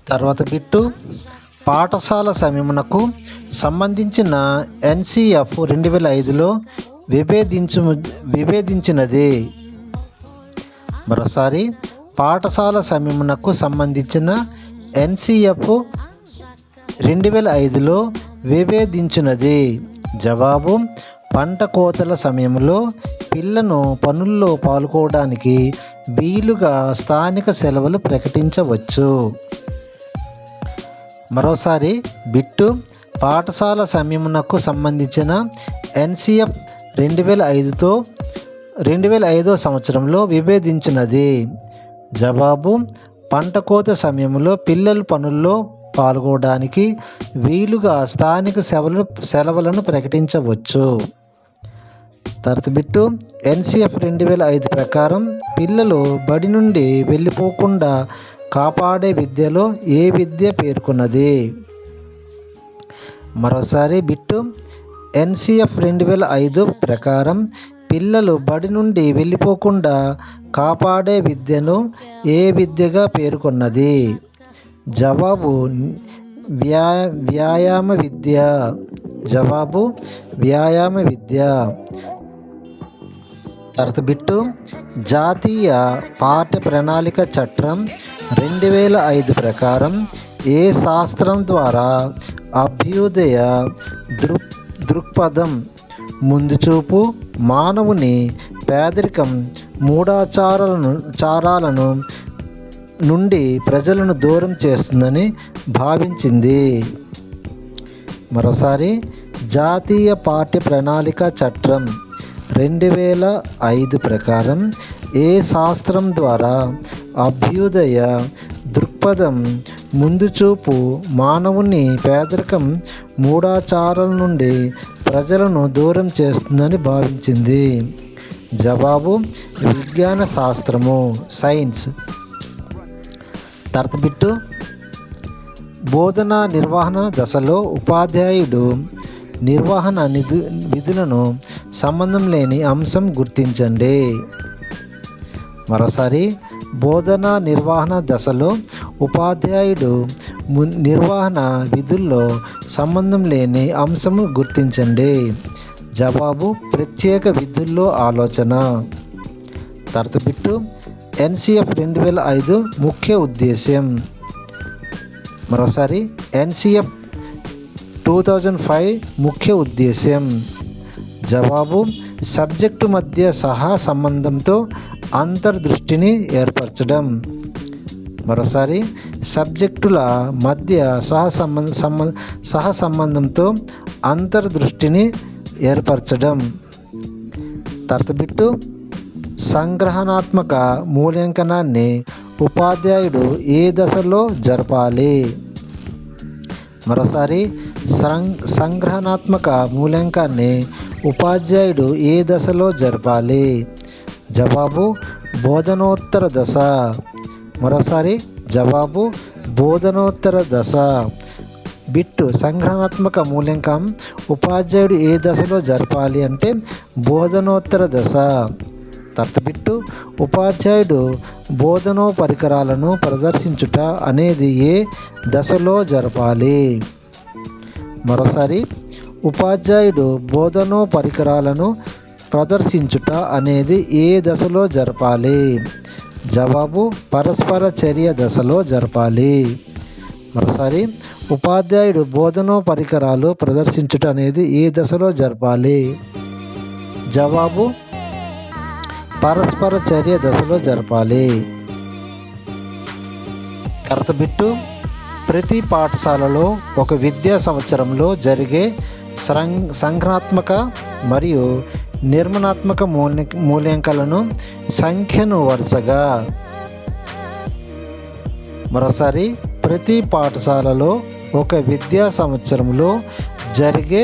తర్వాత బిట్టు పాఠశాల సమయమునకు సంబంధించిన ఎన్సిఎఫ్ 2005లో విభేదించినది. మరోసారి పాఠశాల సమయమునకు సంబంధించిన ఎన్సిఎఫ్ 2005లో విభేదించినది. జవాబు పంట కోతల సమయంలో పిల్లను పనుల్లో పాల్గొనడానికి వీలుగా స్థానిక సెలవులు ప్రకటించవచ్చు. మరోసారి బిట్టు పాఠశాల సమయమునకు సంబంధించిన ఎన్సిఎఫ్ 2005 సంవత్సరంలో విభేదించినది. జవాబు పంట కోత సమయంలో పిల్లలు పనుల్లో పాల్గొనడానికి వీలుగా స్థానిక సెలవులను ప్రకటించవచ్చు. తర్వాత బిట్టు ఎన్సిఎఫ్ 2005 ప్రకారం పిల్లలు బడి నుండి వెళ్ళిపోకుండా కాపాడే విద్యలో ఏ విద్య పేర్కొన్నది? మరోసారి బిట్టు ఎన్సిఎఫ్ 2005 ప్రకారం పిల్లలు బడి నుండి వెళ్ళిపోకుండా కాపాడే విద్యను ఏ విద్యగా పేర్కొన్నది? జవాబు వ్యాయామ విద్య. జవాబు వ్యాయామ విద్య. తర్వాత బిట్టు జాతీయ పాఠ్య ప్రణాళిక చట్టం 2005 ప్రకారం ఏ శాస్త్రం ద్వారా అభ్యుదయ దృక్పథం, ముందు చూపు, మానవుని పేదరికం, మూఢాచారాలను నుండి ప్రజలను దూరం చేస్తుందని భావించింది? మరోసారి జాతీయ పాఠ్య ప్రణాళిక చట్టం 2005 ప్రకారం ఏ శాస్త్రం ద్వారా అభ్యుదయ దృక్పథం, ముందు చూపు, మానవుని పేదరికం, మూఢాచారాల నుండి ప్రజలను దూరం చేస్తుందని భావించింది? జవాబు విజ్ఞాన శాస్త్రము, సైన్స్. తర్వాత బిట్టు బోధనా నిర్వహణ దశలో ఉపాధ్యాయుడు నిర్వహణ విధులను సంబంధం లేని అంశం గుర్తించండి. మరోసారి బోధనా నిర్వహణ దశలో ఉపాధ్యాయుడు నిర్వహణ విధుల్లో సంబంధం లేని అంశము గుర్తించండి. జవాబు ప్రత్యేక విధుల్లో ఆలోచన. తర్వాత బిట్టు ఎన్సిఎఫ్ 2005 ముఖ్య ఉద్దేశ్యం. మరోసారి ఎన్సిఎఫ్ 2005 ముఖ్య ఉద్దేశ్యం. జవాబు సబ్జెక్టు మధ్య సహా సంబంధంతో అంతర్దృష్టిని ఏర్పరచడం. మరోసారి సబ్జెక్టుల మధ్య సహ సంబంధంతో అంతర్దృష్టిని ఏర్పరచడం. తర్వాత బిట్టు సంగ్రహణాత్మక మూల్యాంకనాన్ని ఉపాధ్యాయుడు ఏ దశలో జరపాలి? మరోసారి సంగ్రహణాత్మక మూల్యాంకనాన్ని ఉపాధ్యాయుడు ఏ దశలో జరపాలి? జవాబు బోధనోత్తర దశ. మరోసారి జవాబు బోధనోత్తర దశ. బిట్టు సంగ్రహణాత్మక మూల్యాంకనం ఉపాధ్యాయుడు ఏ దశలో జరపాలి అంటే బోధనోత్తర దశ. తర్వాత బిట్టు ఉపాధ్యాయుడు బోధనో పరికరాలను ప్రదర్శించుట అనేది ఏ దశలో జరపాలి? మరోసారి ఉపాధ్యాయుడు బోధనో పరికరాలను ప్రదర్శించుట అనేది ఏ దశలో జరపాలి? జవాబు పరస్పర చర్య దశలో జరపాలి. మరోసారి ఉపాధ్యాయుడు బోధనో పరికరాలు ప్రదర్శించుట అనేది ఏ దశలో జరపాలి? జవాబు పరస్పర చర్య దశలో జరపాలి. తర్వాత బిట్టు ప్రతి పాఠశాలలో ఒక విద్యా సంవత్సరంలో జరిగే సంగ్రహాత్మక మరియు నిర్మాణాత్మక మూల్యాంకనాలను సంఖ్యను వరుసగా. మరోసారి ప్రతి పాఠశాలలో ఒక విద్యా సంవత్సరంలో జరిగే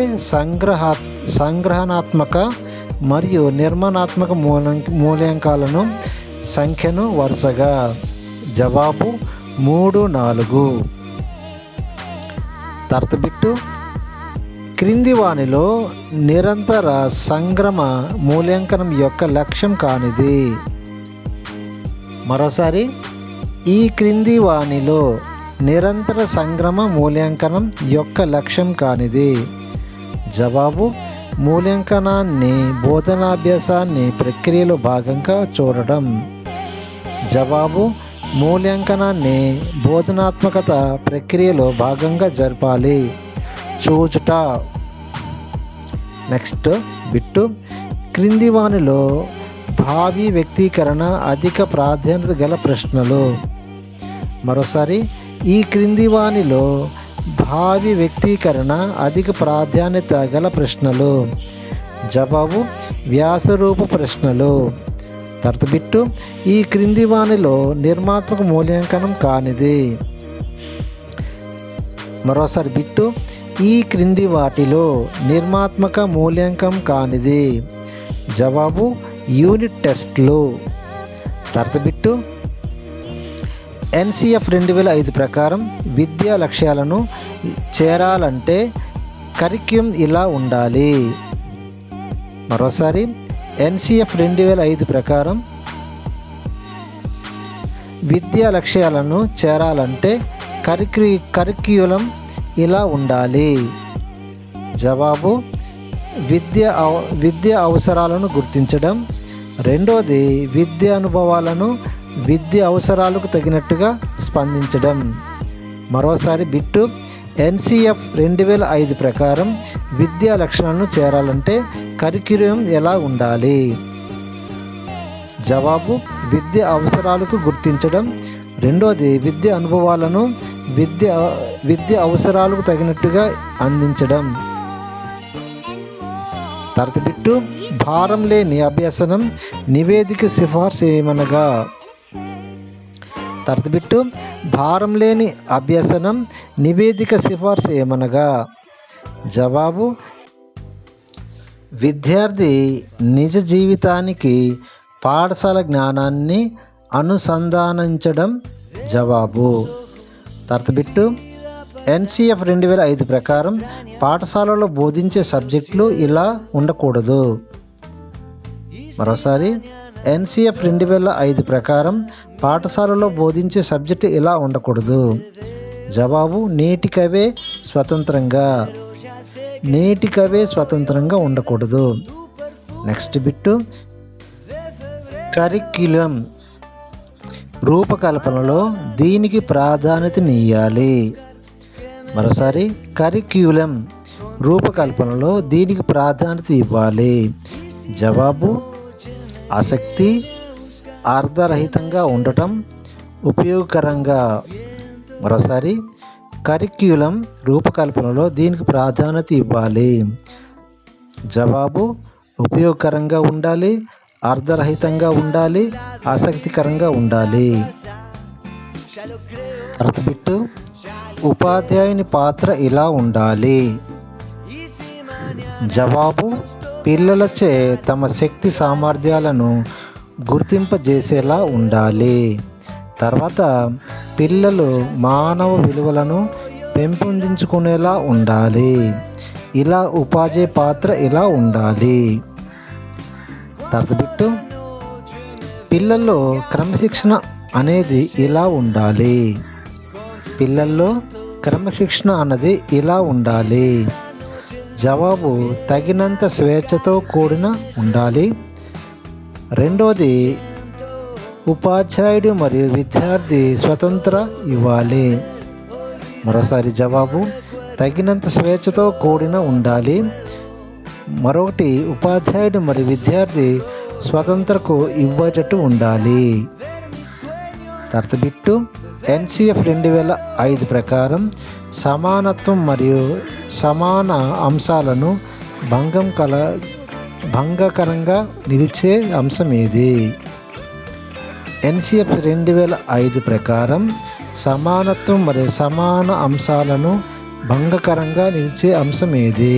సంగ్రహణాత్మక మరియు నిర్మాణాత్మక మూల్యాంకనాలను సంఖ్యను వరుసగా. జవాబు 3, 4. తర్వాత బిట్టు క్రింది వానిలో నిరంతర సంగ్రమ మూల్యాంకనం యొక్క లక్ష్యం కానిది. మరోసారి ఈ క్రింది వానిలో నిరంతర సంగ్రమ మూల్యాంకనం యొక్క లక్ష్యం కానిది. జవాబు మూల్యాంకనాన్ని బోధనాభ్యాసాన్ని ప్రక్రియలో భాగంగా చూడడం. జవాబు మూల్యాంకనాన్ని బోధనాత్మకత ప్రక్రియలో భాగంగా జరపాలి, చూచుట. నెక్స్ట్ బిట్టు క్రింది వానిలో భావి వ్యక్తీకరణ అధిక ప్రాధాన్యత గల ప్రశ్నలు. మరోసారి ఈ క్రింది వానిలో భావి వ్యక్తీకరణ అధిక ప్రాధాన్యత గల ప్రశ్నలు. జవాబు వ్యాసరూప ప్రశ్నలు. తర్వాత బిట్టు ఈ క్రింది వానిలో నిర్మాత్మక మూల్యాంకనం కానిది. మరోసారి బిట్టు ఈ క్రింది వాటిలో నిర్మాత్మక మూల్యాంకనం కానిది. జవాబు యూనిట్ టెస్ట్లు. తర్వాత బిట్టు NCF 2005 ప్రకారం విద్యా లక్ష్యాలను చేరాలంటే కరిక్యులం ఇలా ఉండాలి. మరోసారి NCF 2005 ప్రకారం విద్యా లక్ష్యాలను చేరాలంటే కరిక్యులం ఇలా ఉండాలి. జవాబు విద్య అవసరాలను గుర్తించడం. రెండోది విద్యా అనుభవాలను విద్య అవసరాలకు తగినట్టుగా స్పందించడం. మరోసారి బిట్టు NCF 2005 ప్రకారం విద్యా లక్ష్యాలను చేరాలంటే కరిక్యులం ఎలా ఉండాలి? జవాబు విద్య అవసరాలకు గుర్తించడం. రెండోది విద్య అనుభవాలను విద్య అవసరాలకు తగినట్టుగా అందించడం. తర్వాత బిట్టు భారం లేని అభ్యసనం నివేదిక సిఫార్సు ఏమనగా. తర్వాత బిట్టు భారం లేని అభ్యసనం నివేదిక సిఫార్సు ఏమనగా. జవాబు విద్యార్థి నిజ జీవితానికి పాఠశాల జ్ఞానాన్ని అనుసంధానించడం. జవాబు. తర్వాత బిట్టు NCF 2005 ప్రకారం పాఠశాలలో బోధించే సబ్జెక్టులు ఇలా ఉండకూడదు. మరోసారి NCF 2005 ప్రకారం పాఠశాలలో బోధించే సబ్జెక్టు ఇలా ఉండకూడదు. జవాబు నేటికవే స్వతంత్రంగా ఉండకూడదు. నెక్స్ట్ బిట్టు కరిక్యులం రూపకల్పనలో దీనికి ప్రాధాన్యతనియ్యాలి. మరోసారి కరిక్యులం రూపకల్పనలో దీనికి ప్రాధాన్యత ఇవ్వాలి. జవాబు ఆసక్తి, అర్ధరహితంగా ఉండటం, ఉపయోగకరంగా. మరోసారి కరిక్యులం రూపకల్పనలో దీనికి ప్రాధాన్యత ఇవ్వాలి. జవాబు ఉపయోగకరంగా ఉండాలి, అర్ధరహితంగా ఉండాలి, ఆసక్తికరంగా ఉండాలి. తర్వాత బిట్టు ఉపాధ్యాయుని పాత్ర ఇలా ఉండాలి. జవాబు: పిల్లలచే తమ శక్తి సామర్థ్యాలను గుర్తింపజేసేలా ఉండాలి. తర్వాత పిల్లలు మానవ విలువలను పెంపొందించుకునేలా ఉండాలి. ఇలా ఉపాధ్యాయ పాత్ర ఇలా ఉండాలి. తర్వాత బిట్టు: పిల్లల్లో క్రమశిక్షణ అనేది ఇలా ఉండాలి. పిల్లల్లో క్రమశిక్షణ అన్నది ఇలా ఉండాలి. జవాబు: తగినంత స్వేచ్ఛతో కూడిన ఉండాలి. రెండోది, ఉపాధ్యాయుడు మరియు విద్యార్థి స్వతంత్ర ఇవ్వాలి. మరోసారి జవాబు: తగినంత స్వేచ్ఛతో కూడిన ఉండాలి. మరొకటి, ఉపాధ్యాయుడు మరియు విద్యార్థి స్వతంత్రకు ఇవ్వేటట్టు ఉండాలి. తర్వాత బిట్టు: NCF 2005 ప్రకారం సమానత్వం మరియు సమాన అంశాలను భంగకరంగా నిలిచే అంశం ఏది? NCF 2005 ప్రకారం సమానత్వం మరియు సమాన అంశాలను భంగకరంగా నిలిచే అంశం ఏది?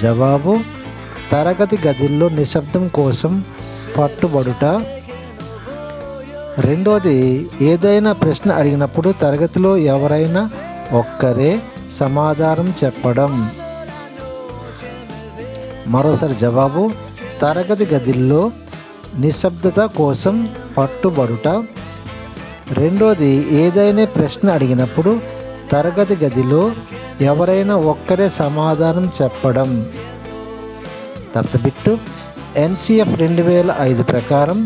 జవాబు: తరగతి గదుల్లో నిశ్శబ్దం కోసం పట్టుబడుట. రెండోది, ఏదైనా ప్రశ్న అడిగినప్పుడు తరగతిలో ఎవరైనా ఒక్కరే సమాధానం చెప్పడం. మరోసారి జవాబు: తరగతి గదిలో నిశ్శబ్దత కోసం పట్టుబడుట. రెండోది, ఏదైనా ప్రశ్న అడిగినప్పుడు తరగతి గదిలో ఎవరైనా ఒక్కరే సమాధానం చెప్పడం. తర్వాత బిట్టు: NCF 2005 ప్రకారం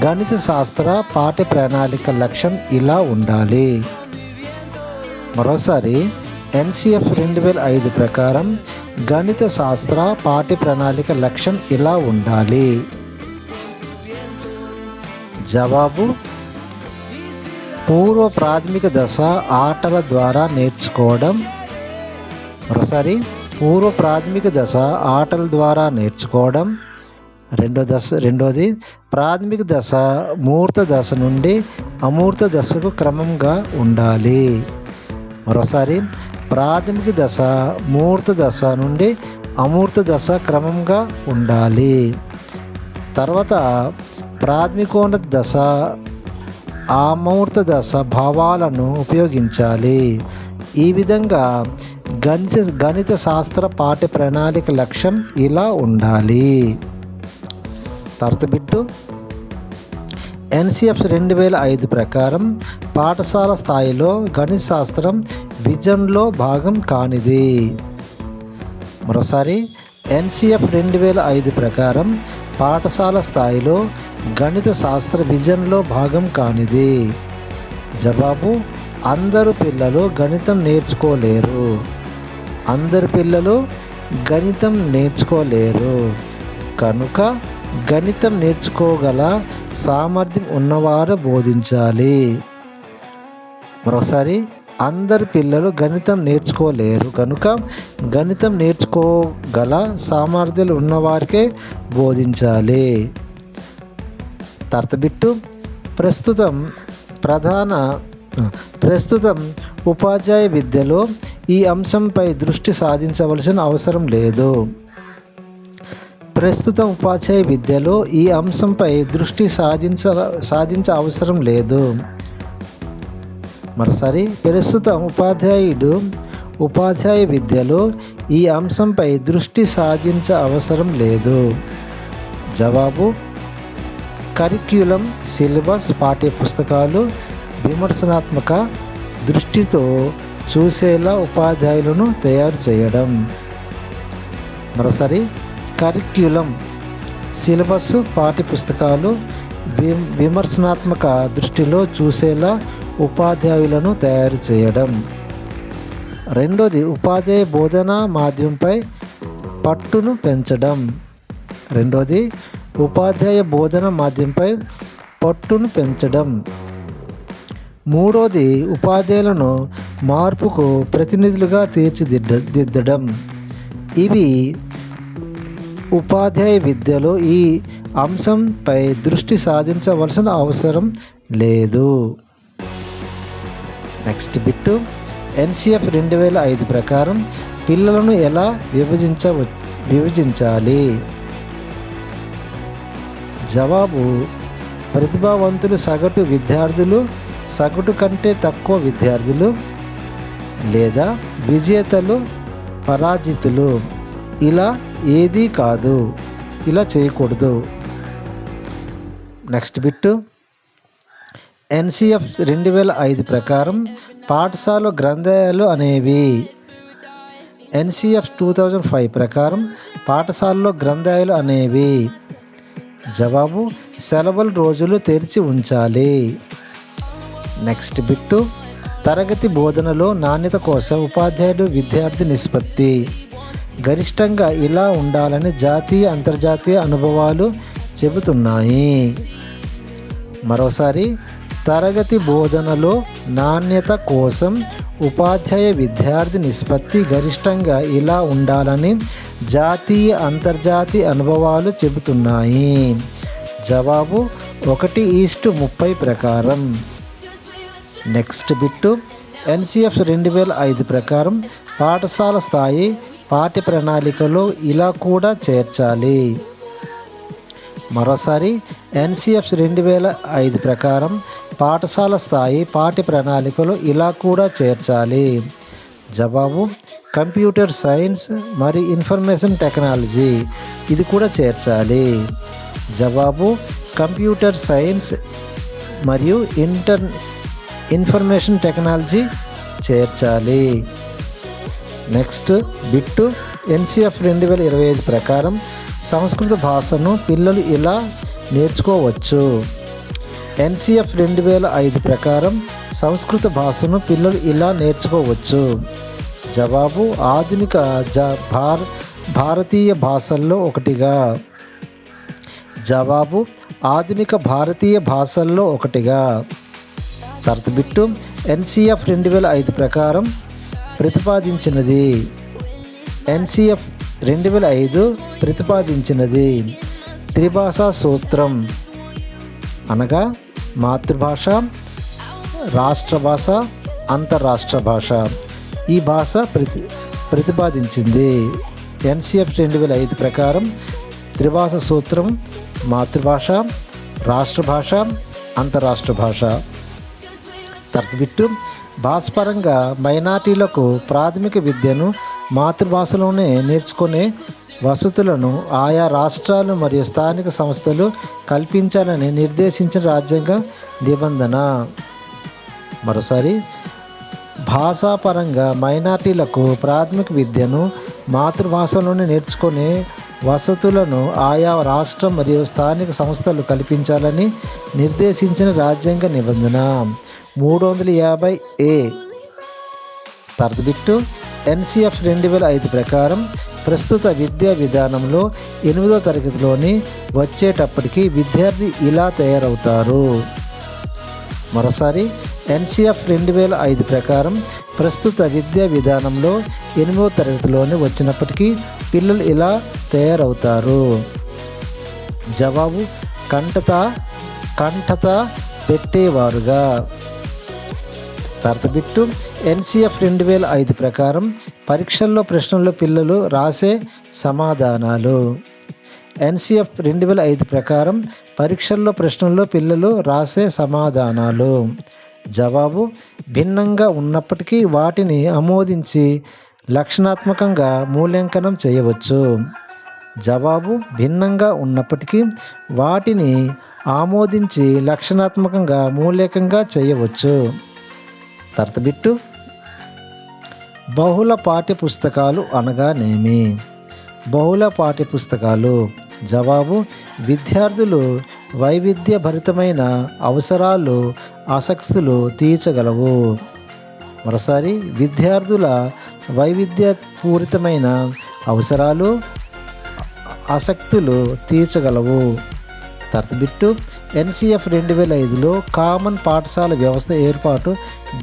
గణిత శాస్త్ర పాఠ్య ప్రణాళిక లక్ష్యం ఇలా ఉండాలి. మరోసారి, NCF 2005 ప్రకారం గణిత శాస్త్ర పాఠ్య ప్రణాళిక లక్ష్యం ఇలా ఉండాలి. జవాబు: పూర్వ ప్రాథమిక దశ ఆటల ద్వారా నేర్చుకోవడం. మరోసారి, పూర్వ ప్రాథమిక దశ ఆటల ద్వారా నేర్చుకోవడం. రెండోది, ప్రాథమిక దశ మూర్త దశ నుండి అమూర్త దశకు క్రమంగా ఉండాలి. మరోసారి, ప్రాథమిక దశ మూర్త దశ నుండి అమూర్త దశ క్రమంగా ఉండాలి. తర్వాత ప్రాథమికోన్నత దశ అమూర్త దశ భావాలను ఉపయోగించాలి. ఈ విధంగా గణిత శాస్త్ర పాఠ్య ప్రణాళిక లక్ష్యం ఇలా ఉండాలి. తర్వాత బిట్టు: NCF 2005 ప్రకారం పాఠశాల స్థాయిలో గణిత శాస్త్రం విజన్లో భాగం కానిది. మరోసారి, NCF 2005 ప్రకారం పాఠశాల స్థాయిలో గణిత శాస్త్ర విజన్లో భాగం కానిది. జవాబు: అందరు పిల్లలు గణితం నేర్చుకోలేరు. అందరు పిల్లలు గణితం నేర్చుకోలేరు కనుక గణితం నేర్చుకోగల సామర్థ్యం ఉన్నవారు బోధించాలి. మరోసారి, అందరు పిల్లలు గణితం నేర్చుకోలేరు కనుక గణితం నేర్చుకోగల సామర్థ్యాలు ఉన్నవారికే బోధించాలి. తర్వాత బిట్టు: ప్రస్తుతం ఉపాధ్యాయ విద్యలో ఈ అంశంపై దృష్టి సాధించవలసిన అవసరం లేదు. ప్రస్తుతం ఉపాధ్యాయ విద్యలో ఈ అంశంపై దృష్టి సాధించ అవసరం లేదు. మరోసారి, ప్రస్తుతం ఉపాధ్యాయ విద్యలో ఈ అంశంపై దృష్టి సాధించ అవసరం లేదు. జవాబు: కరిక్యులం, సిలబస్, పాఠ్యపుస్తకాలు విమర్శనాత్మక దృష్టితో చూసేలా ఉపాధ్యాయులను తయారు చేయడం. మరోసారి, కరిక్యులం, సిలబస్, పాఠ్యపుస్తకాలు విమర్శనాత్మక దృష్టిలో చూసేలా ఉపాధ్యాయులను తయారు చేయడం. రెండోది, ఉపాధ్యాయ బోధనా మాధ్యమంపై పట్టును పెంచడం. మూడోది, ఉపాధ్యాయులను మార్పుకు ప్రతినిధులుగా తీర్చిదిద్దడం. ఇవి ఉపాధ్యాయ విద్యలో ఈ అంశంపై దృష్టి సాధించవలసిన అవసరం లేదు. నెక్స్ట్ బిట్టు ఎన్సిఎఫ్ 2005 ప్రకారం పిల్లలను ఎలా విభజించాలి? జవాబు ప్రతిభావంతులు సగటు విద్యార్థులు, సగటు కంటే తక్కువ విద్యార్థులు, లేదా విజేతలు పరాజితులు. ఇలా ఏదీ కాదు, ఇలా చేయకూడదు. నెక్స్ట్ బిట్టు ఎన్సిఎఫ్ 2005 ప్రకారం పాఠశాల గ్రంథాలయాలు అనేవి. ఎన్సిఎఫ్ 2005 ప్రకారం పాఠశాలలో గ్రంథాలయాలు అనేవి. జవాబు సెలవుల రోజులు తెరిచి ఉంచాలి. నెక్స్ట్ బిట్టు తరగతి బోధనలో నాణ్యత కోసం ఉపాధ్యాయుడు విద్యార్థి నిష్పత్తి. గరిష్టంగా ఇలా ఉండాలని జాతీయ అంతర్జాతీయ అనుభవాలు చెబుతున్నాయి. మరోసారి తరగతి బోధనలో నాణ్యత కోసం ఉపాధ్యాయ విద్యార్థి నిష్పత్తి గరిష్టంగా ఇలా ఉండాలని జాతీయ అంతర్జాతీయ అనుభవాలు చెబుతున్నాయి. జవాబు 1:30 ప్రకారం. నెక్స్ట్ బిట్టు ఎన్సిఎఫ్ 2005 ప్రకారం పాఠశాల స్థాయి పాఠ్య ప్రణాళికలో ఇలా కూడా చేర్చాలి. మరోసారి ఎన్సిఎఫ్ 2005 ప్రకారం పాఠశాల స్థాయి పాఠ్య ప్రణాళికలో ఇలా కూడా చేర్చాలి. జవాబు కంప్యూటర్ సైన్స్ మరియు ఇన్ఫర్మేషన్ టెక్నాలజీ, ఇది కూడా చేర్చాలి. జవాబు కంప్యూటర్ సైన్స్ మరియు ఇన్ఫర్మేషన్ టెక్నాలజీ చేర్చాలి. నెక్స్ట్ బిట్టు ఎన్సిఎఫ్ 2025 ప్రకారం సంస్కృత భాషను పిల్లలు ఇలా నేర్చుకోవచ్చు. ఎన్సిఎఫ్ 2005 ప్రకారం సంస్కృత భాషను పిల్లలు ఇలా నేర్చుకోవచ్చు. జవాబు ఆధునిక భారతీయ భాషల్లో ఒకటిగా. జవాబు ఆధునిక భారతీయ భాషల్లో ఒకటిగా. తర్వాత బిట్టు ఎన్సిఎఫ్ 2005 ప్రకారం ప్రతిపాదించినది. ఎన్సిఎఫ్ 2005 ప్రతిపాదించినది త్రిభాషా సూత్రం, అనగా మాతృభాష, రాష్ట్ర భాష, అంతర్రాష్ట్ర భాష. ఈ భాష ప్రతిపాదించింది. ఎన్సిఎఫ్ 2005 ప్రకారం త్రిభాష సూత్రం మాతృభాష, రాష్ట్ర భాష, అంతర్రాష్ట్ర భాష. తర్తిబిట్టు భాషపరంగా మైనార్టీలకు ప్రాథమిక విద్యను మాతృభాషలోనే నేర్చుకునే వసతులను ఆయా రాష్ట్రాలు మరియు స్థానిక సంస్థలు కల్పించాలని నిర్దేశించిన రాజ్యాంగ నిబంధన. మరోసారి భాషాపరంగా మైనార్టీలకు ప్రాథమిక విద్యను మాతృభాషలోనే నేర్చుకునే వసతులను ఆయా రాష్ట్ర మరియు స్థానిక సంస్థలు కల్పించాలని నిర్దేశించిన రాజ్యాంగ నిబంధన 350A. తర్తిబిట్టు ఎన్సిఎఫ్ 2005 ప్రకారం ప్రస్తుత విద్యా విధానంలో 8వ తరగతిలోని వచ్చేటప్పటికి విద్యార్థి ఇలా తయారవుతారు. మరోసారి ఎన్సిఎఫ్ 2005 ప్రకారం ప్రస్తుత విద్యా విధానంలో 8వ తరగతిలోని వచ్చినప్పటికీ పిల్లలు ఇలా తయారవుతారు. జవాబు కంఠత పెట్టేవారుగా. తర్తిబిట్టు ఎన్సిఎఫ్ 2005 ప్రకారం పరీక్షల్లో ప్రశ్నల్లో పిల్లలు రాసే సమాధానాలు. ఎన్సిఎఫ్ 2005 ప్రకారం పరీక్షల్లో ప్రశ్నల్లో పిల్లలు రాసే సమాధానాలు. జవాబు భిన్నంగా ఉన్నప్పటికీ వాటిని ఆమోదించి లక్షణాత్మకంగా మూల్యాంకనం చేయవచ్చు. జవాబు భిన్నంగా ఉన్నప్పటికీ వాటిని ఆమోదించి లక్షణాత్మకంగా మూల్యాంకంగా చేయవచ్చు. తర్తిబిట్టు బహుళ పాఠ్యపుస్తకాలు అనగానేమి? బహుళ పాఠ్యపుస్తకాలు. జవాబు విద్యార్థులు వైవిధ్యభరితమైన అవసరాలు, ఆసక్తులు తీర్చగలవు. మరోసారి విద్యార్థుల వైవిధ్యపూరితమైన అవసరాలు, ఆసక్తులు తీర్చగలవు. తర్తిబిట్టు ఎన్సిఎఫ్ 2005లో కామన్ పాఠశాల వ్యవస్థ ఏర్పాటు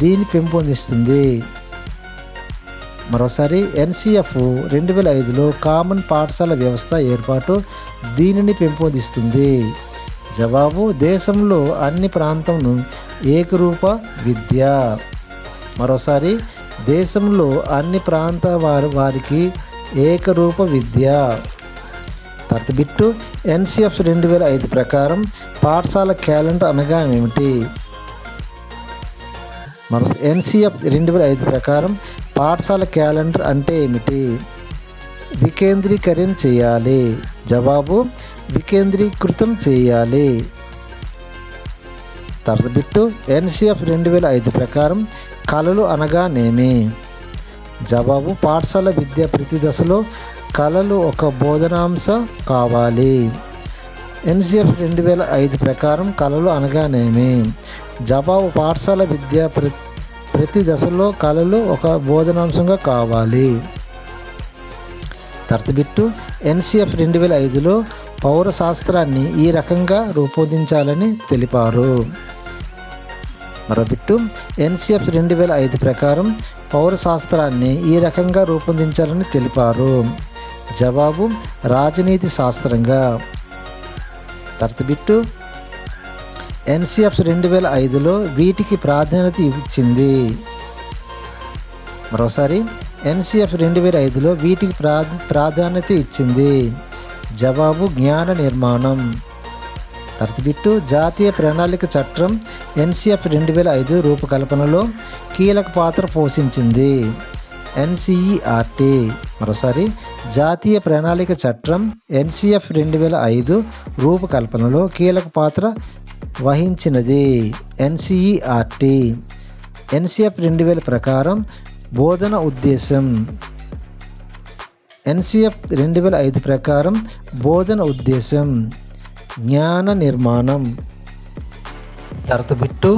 దీన్ని పెంపొందిస్తుంది. మరోసారి ఎన్సిఎఫ్ 2005లో కామన్ పాఠశాల వ్యవస్థ ఏర్పాటు దీనిని పెంపొందిస్తుంది. జవాబు దేశంలో అన్ని ప్రాంతంను ఏకరూప విద్య. మరోసారి దేశంలో అన్ని ప్రాంత వారికి ఏకరూప విద్య. తర్వాత బిట్టు ఎన్సిఎఫ్ 2005 ప్రకారం పాఠశాల క్యాలెండర్ అనగా ఏమిటి? మరో ఎన్సిఎఫ్ 2005 ప్రకారం పాఠశాల క్యాలెండర్ అంటే ఏమిటి? వికేంద్రీకరణ చేయాలి. జవాబు వికేంద్రీకృతం చేయాలి. తర్వాత బిట్టు ఎన్సిఎఫ్ 2005 ప్రకారం కళలు అనగానేమి? జవాబు పాఠశాల విద్య ప్రతి దశలో కళలు ఒక బోధనాంశ కావాలి. ఎన్సిఎఫ్ 2005 ప్రకారం కళలు అనగానేమి? జవాబు పాఠశాల విద్య ప్రతి దశలో కళలు ఒక బోధనాంశంగా కావాలి. తర్వాత బిట్టు ఎన్సిఎఫ్ 2005లో పౌర శాస్త్రాన్ని ఈ రకంగా రూపొందించాలని తెలిపారు. మరో బిట్టు ఎన్సిఎఫ్ 2005 ప్రకారం పౌర శాస్త్రాన్ని ఈ రకంగా రూపొందించాలని తెలిపారు. జవాబు రాజనీతి శాస్త్రంగా. తర్వాత బిట్టు ఎన్సిఎఫ్ 2005లో వీటికి ప్రాధాన్యత ఇచ్చింది. మరోసారి ఎన్సిఎఫ్ 2005లో వీటికి ప్రాధాన్యత ఇచ్చింది. జవాబు జ్ఞాన నిర్మాణం. తర్వాత బిట్టు జాతీయ ప్రణాళిక చట్టం ఎన్సిఎఫ్ 2005 రూపకల్పనలో కీలక పాత్ర పోషించింది. ఎన్సిఈఆర్టీ. మరోసారి జాతీయ ప్రణాళిక చట్టం ఎన్సిఎఫ్ 2005 రూపకల్పనలో కీలక పాత్ర వహించినది. ఎన్సిఈఆర్టీ. ఎన్సిఎఫ్ 2000 ప్రకారం బోధన ఉద్దేశం. ఎన్సిఎఫ్ 2005 ప్రకారం బోధన ఉద్దేశం జ్ఞాన నిర్మాణం. తర్వాత బిట్టు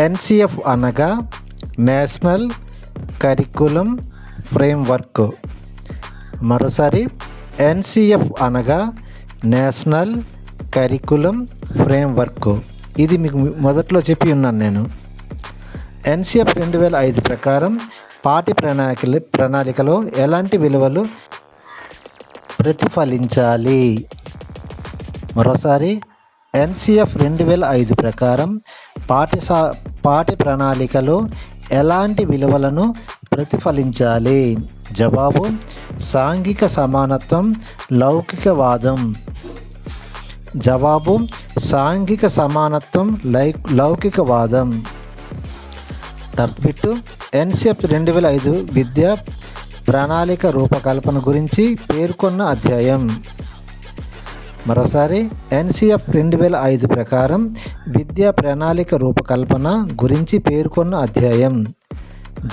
ఎన్సిఎఫ్ అనగా నేషనల్ కరికులం ఫ్రేమ్వర్క్. మరోసారి ఎన్సిఎఫ్ అనగా నేషనల్ కరికులం ఫ్రేమ్వర్క్. ఇది మీకు మొదట్లో చెప్పి ఉన్నాను నేను. ఎన్సిఎఫ్ 2005 ప్రకారం పాఠ్య ప్రణాళికలో ఎలాంటి విలువలు ప్రతిఫలించాలి? మరోసారి ఎన్సిఎఫ్ 2005 ప్రకారం పాఠ్య ప్రణాళికలో ఎలాంటి విలువలను ప్రతిఫలించాలి? జవాబు సాంఘిక సమానత్వం, లౌకికవాదం. జవాబు సాంఘిక సమానత్వం, లౌకికవాదం. తర్బిట్టు ఎన్సిఎఫ్ 2005 విద్యా ప్రణాళిక రూపకల్పన గురించి పేర్కొన్న అధ్యాయం. మరోసారి ఎన్సిఎఫ్ 2005 ప్రకారం విద్యా ప్రణాళిక రూపకల్పన గురించి పేర్కొన్న అధ్యాయం.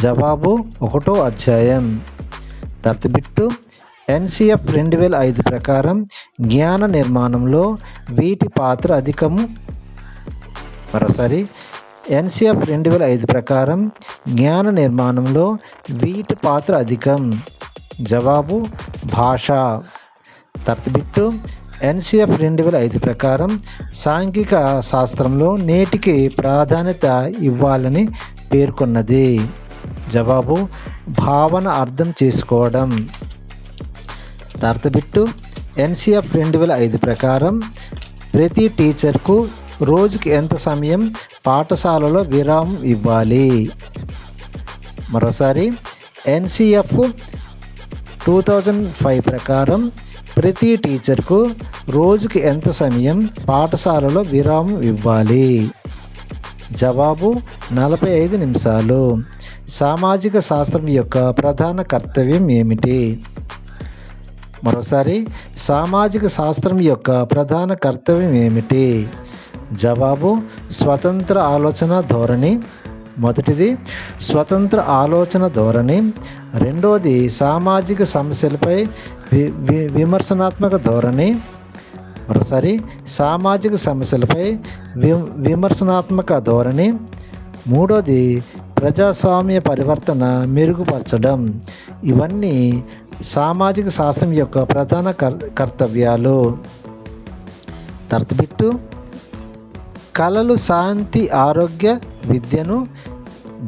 జవాబు 1వ అధ్యాయం. తర్బిట్టు ఎన్సిఎఫ్ 2005 ప్రకారం జ్ఞాన నిర్మాణంలో వీటి పాత్ర అధికము. మరోసారి ఎన్సిఎఫ్ 2005 ప్రకారం జ్ఞాన నిర్మాణంలో వీటి పాత్ర అధికం. జవాబు భాష. తర్బిట్టు ఎన్సిఎఫ్ 2005 ప్రకారం సాంఘిక శాస్త్రంలో నేటికి ప్రాధాన్యత ఇవ్వాలని పేర్కొన్నది. జవాబు భావన అర్థం చేసుకోవడం. తర్బిట్టు ఎన్సిఎఫ్ 2005 ప్రకారం ప్రతి టీచర్కు రోజుకి ఎంత సమయం పాఠశాలలో విరామం ఇవ్వాలి? మరోసారి ఎన్సిఎఫ్ 2005 ప్రకారం ప్రతి టీచర్కు రోజుకి ఎంత సమయం పాఠశాలలో విరామం ఇవ్వాలి? జవాబు 45 నిమిషాలు. సామాజిక శాస్త్రం యొక్క ప్రధాన కర్తవ్యం ఏమిటి? మరోసారి సామాజిక శాస్త్రం యొక్క ప్రధాన కర్తవ్యం ఏమిటి? జవాబు స్వతంత్ర ఆలోచన ధోరణి. మొదటిది స్వతంత్ర ఆలోచన ధోరణి, రెండవది సామాజిక సమస్యలపై విమర్శనాత్మక ధోరణి. మరోసారి సామాజిక సమస్యలపై విమర్శనాత్మక ధోరణి, మూడోది ప్రజాస్వామ్య పరివర్తన మెరుగుపరచడం. ఇవన్నీ సామాజిక శాస్త్రం యొక్క ప్రధాన కర్తవ్యాలు. తర్బిట్టు కళలు, శాంతి, ఆరోగ్య విద్యను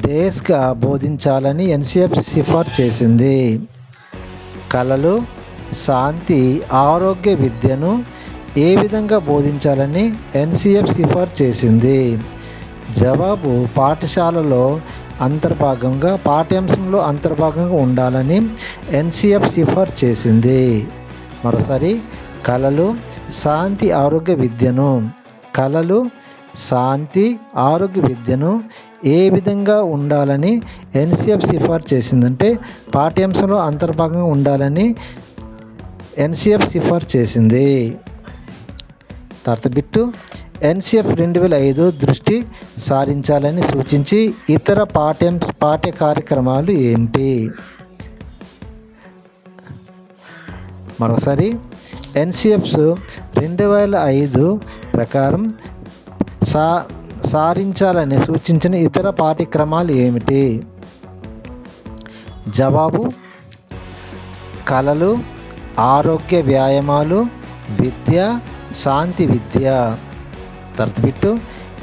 డేస్గా బోధించాలని ఎన్సిఎఫ్ సిఫార్సు చేసింది. కళలు, శాంతి, ఆరోగ్య విద్యను ఏ విధంగా బోధించాలని ఎన్సిఎఫ్ సిఫార్సు చేసింది? జవాబు పాఠశాలలో పాఠ్యాంశంలో అంతర్భాగంగా ఉండాలని ఎన్సిఎఫ్ సిఫార్సు చేసింది. మరోసారి కళలు, శాంతి, ఆరోగ్య విద్యను ఏ విధంగా ఉండాలని ఎన్సిఎఫ్ సిఫార్సు చేసిందంటే పాఠ్యాంశంలో అంతర్భాగంగా ఉండాలని ఎన్సిఎఫ్ సిఫార్సు చేసింది. తర్వాత బిట్టు ఎన్సిఎఫ్ 2005 దృష్టి సారించాలని సూచించి ఇతర పాఠ్య కార్యక్రమాలు ఏమిటి? మరోసారి ఎన్సిఎఫ్ 2005 ప్రకారం సారించాలని సూచించిన ఇతర పాఠ్యక్రమాలు ఏమిటి? జవాబు కళలు, ఆరోగ్య వ్యాయామాలు, విద్య, శాంతి విద్య. తర్వాత బిట్టు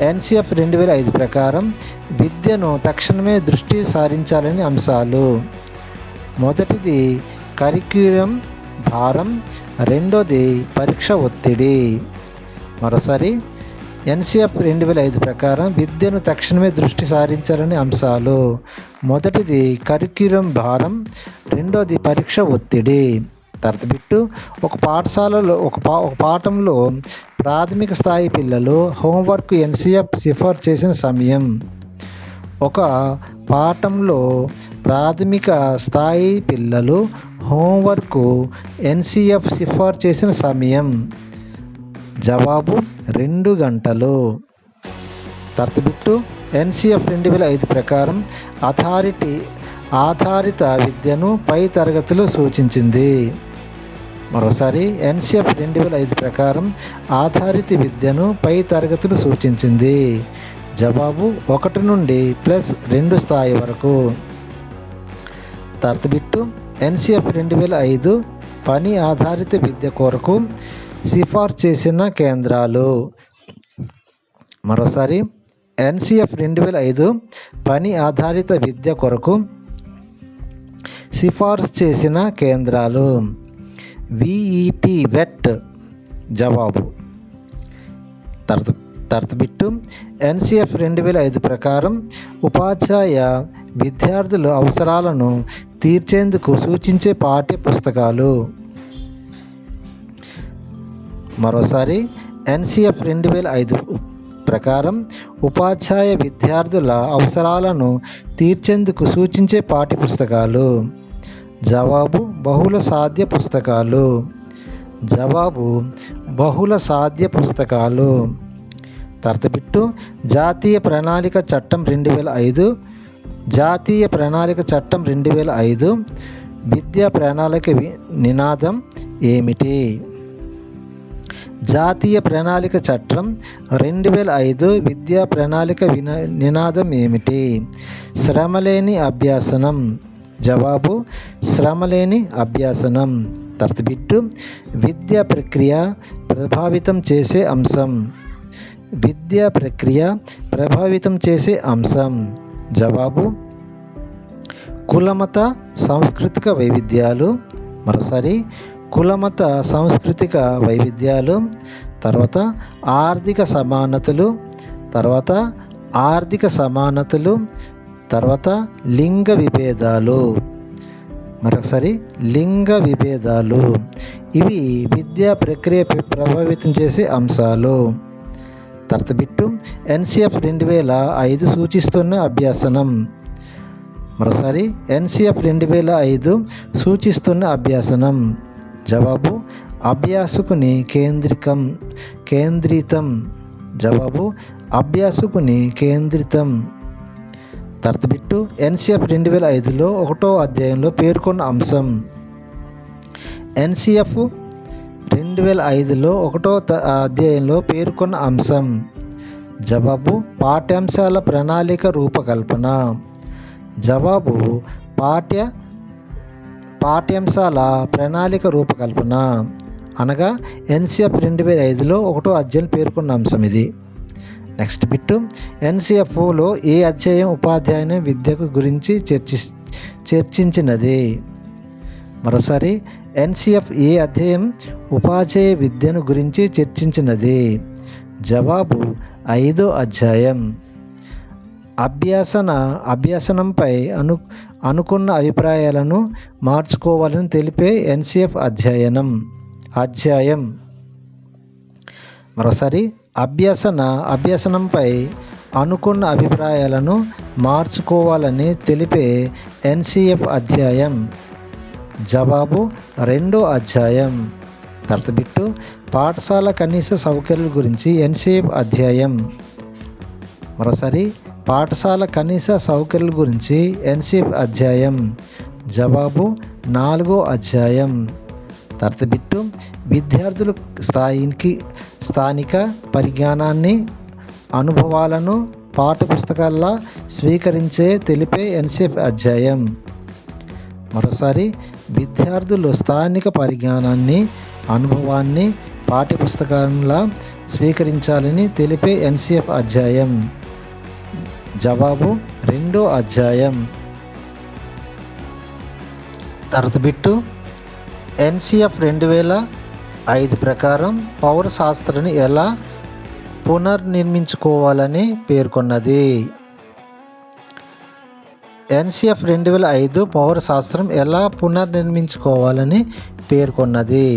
ఎన్సిఎఫ్ 2005 ప్రకారం విద్యను తక్షణమే దృష్టి సారించాలని అంశాలు. మొదటిది కరిక్యులం భారం, రెండోది పరీక్ష ఒత్తిడి. మరోసారి ఎన్సిఎఫ్ 2005 ప్రకారం విద్యను తక్షణమే దృష్టి సారించాలని అంశాలు. మొదటిది కరిక్యులం భారం, రెండోది పరీక్ష ఒత్తిడి. తర్వాత బిట్టు ఒక పాఠంలో ప్రాథమిక స్థాయి పిల్లలు హోంవర్క్ ఎన్సిఎఫ్ సిఫార్సు చేసిన సమయం. ఒక పాఠంలో ప్రాథమిక స్థాయి పిల్లలు హోంవర్క్ ఎన్సిఎఫ్ సిఫార్సు చేసిన సమయం. జవాబు 2 గంటలు. తర్వాత బిట్టు ఎన్సిఎఫ్ 2005 ప్రకారం ఆధారిత విద్యను పై తరగతిలో సూచించింది. మరోసారి ఎన్సిఎఫ్ 2005 ప్రకారం ఆధారిత విద్యను పై తరగతులు సూచించింది. జవాబు 1 నుండి +2 స్థాయి వరకు. తర్వాత బిట్టు ఎన్సిఎఫ్ 2005 పని ఆధారిత విద్య కొరకు సిఫార్సు చేసిన కేంద్రాలు. మరోసారి ఎన్సిఎఫ్ 2005 పని ఆధారిత విద్య కొరకు సిఫార్సు చేసిన కేంద్రాలు. విఈటి వెట్. జవాబు. తర్వాత బిట్టు ఎన్సిఎఫ్ 2005 ప్రకారం ఉపాధ్యాయ విద్యార్థుల అవసరాలను తీర్చేందుకు సూచించే పాఠ్య పుస్తకాలు. మరోసారి ఎన్సిఎఫ్ 2005 ప్రకారం ఉపాధ్యాయ విద్యార్థుల అవసరాలను తీర్చేందుకు సూచించే పాఠ్యపుస్తకాలు. జవాబు బహుళ సాధ్య పుస్తకాలు. తర్వాత బిట్టు జాతీయ ప్రణాళిక చట్టం 2005 విద్యా ప్రణాళిక నినాదం ఏమిటి? జాతీయ ప్రణాళిక చట్టం 2005 విద్యా ప్రణాళిక నినాదం ఏమిటి? శ్రమలేని అభ్యాసనం. జవాబు శ్రమలేని అభ్యాసనం. తర్వాత బిట్టు విద్యా ప్రక్రియ ప్రభావితం చేసే అంశం. జవాబు కులమత సాంస్కృతిక వైవిధ్యాలు. మరోసారి కులమత సాంస్కృతిక వైవిధ్యాలు. తర్వాత ఆర్థిక సమానతలు. తర్వాత లింగ విభేదాలు. మరొకసారి లింగ విభేదాలు. ఇవి విద్యా ప్రక్రియ ప్రభావితం చేసే అంశాలు. తర్వాత బిట్టు ఎన్సిఎఫ్ 2005 సూచిస్తున్న అభ్యాసనం. మరోసారి ఎన్సిఎఫ్ 2005 సూచిస్తున్న అభ్యాసనం. జవాబు అభ్యాసకుని కేంద్రితం. జవాబు అభ్యాసకుని కేంద్రితం. తర్వాత బిట్టు ఎన్సిఎఫ్ 2005లో 1వ అధ్యాయంలో పేర్కొన్న అంశం. ఎన్సిఎఫ్ 2005లో 1వ అధ్యాయంలో పేర్కొన్న అంశం. జవాబు పాఠ్యాంశాల ప్రణాళిక రూపకల్పన. జవాబు పాఠ్యాంశాల ప్రణాళిక రూపకల్పన అనగా ఎన్సిఎఫ్ 2005లో 1వ అధ్యాయం పేర్కొన్న అంశం ఇది. నెక్స్ట్ బిట్టు ఎన్సిఎఫ్లో ఏ అధ్యాయం ఉపాధ్యాయుని విద్య గురించి చర్చించినది? మరోసారి ఎన్సిఎఫ్ ఏ అధ్యాయం ఉపాధ్యాయ విద్యను గురించి చర్చించినది? జవాబు 5వ అధ్యాయం. అభ్యసనంపై అనుకున్న అభిప్రాయాలను మార్చుకోవాలని తెలిపే ఎన్సిఎఫ్ అధ్యాయం. మరోసారి అభ్యసనంపై అనుకున్న అభిప్రాయాలను మార్చుకోవాలని తెలిపే ఎన్సిఎఫ్ అధ్యాయం. జవాబు 2వ అధ్యాయం. తర్వాత బిట్టు పాఠశాల కనీస సౌకర్యాల గురించి ఎన్సిఎఫ్ అధ్యాయం. మరోసారి పాఠశాల కనీస సౌకర్యాల గురించి ఎన్సిఎఫ్ అధ్యాయం. జవాబు 4వ అధ్యాయం. తర్వాత బిట్టు విద్యార్థుల స్థానిక పరిజ్ఞానాన్ని అనుభవాలను పాఠ్యపుస్తకాల్లో స్వీకరించే తెలిపే ఎన్సిఎఫ్ అధ్యాయం. మరోసారి విద్యార్థులు స్థానిక పరిజ్ఞానాన్ని అనుభవాన్ని పాఠ్యపుస్తకాల్లో స్వీకరించాలని తెలిపే ఎన్సిఎఫ్ అధ్యాయం. జవాబు 2వ అధ్యాయం. తర్వాత బిట్టు ఎన్సిఎఫ్ 2005 ప్రకారం పౌరశాస్త్రాన్ని ఎలా పునర్నిర్మించుకోవాలని పేర్కొన్నది. ఎన్సిఎఫ్ 2005 పౌరశాస్త్రం ఎలా పునర్నిర్మించుకోవాలని పేర్కొన్నది.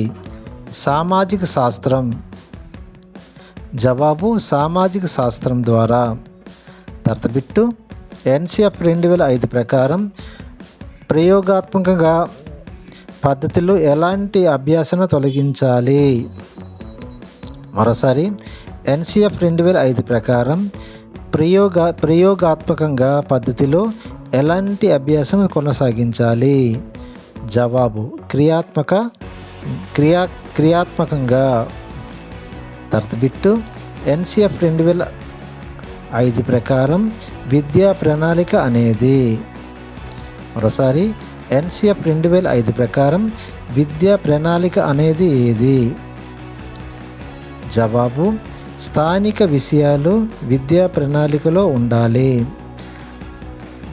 సామాజిక శాస్త్రం. జవాబు సామాజిక శాస్త్రం ద్వారా. తర్వాత బిట్టు ఎన్సిఎఫ్ 2005 ప్రకారం ప్రయోగాత్మకంగా పద్ధతిలో ఎలాంటి అభ్యాసన తొలగించాలి. మరోసారి ఎన్సిఎఫ్ 2005 ప్రకారం ప్రయోగాత్మకంగా పద్ధతిలో ఎలాంటి అభ్యాసన కొనసాగించాలి. జవాబు క్రియాత్మకంగా. తర్వాత బిట్టు ఎన్సిఎఫ్ 2005 ప్రకారం విద్యా ప్రణాళిక అనేది. మరోసారి ఎన్సిఎఫ్ 2005 ప్రకారం విద్యా ప్రణాళిక అనేది ఏది. జవాబు స్థానిక విషయాలు విద్యా ప్రణాళికలో ఉండాలి.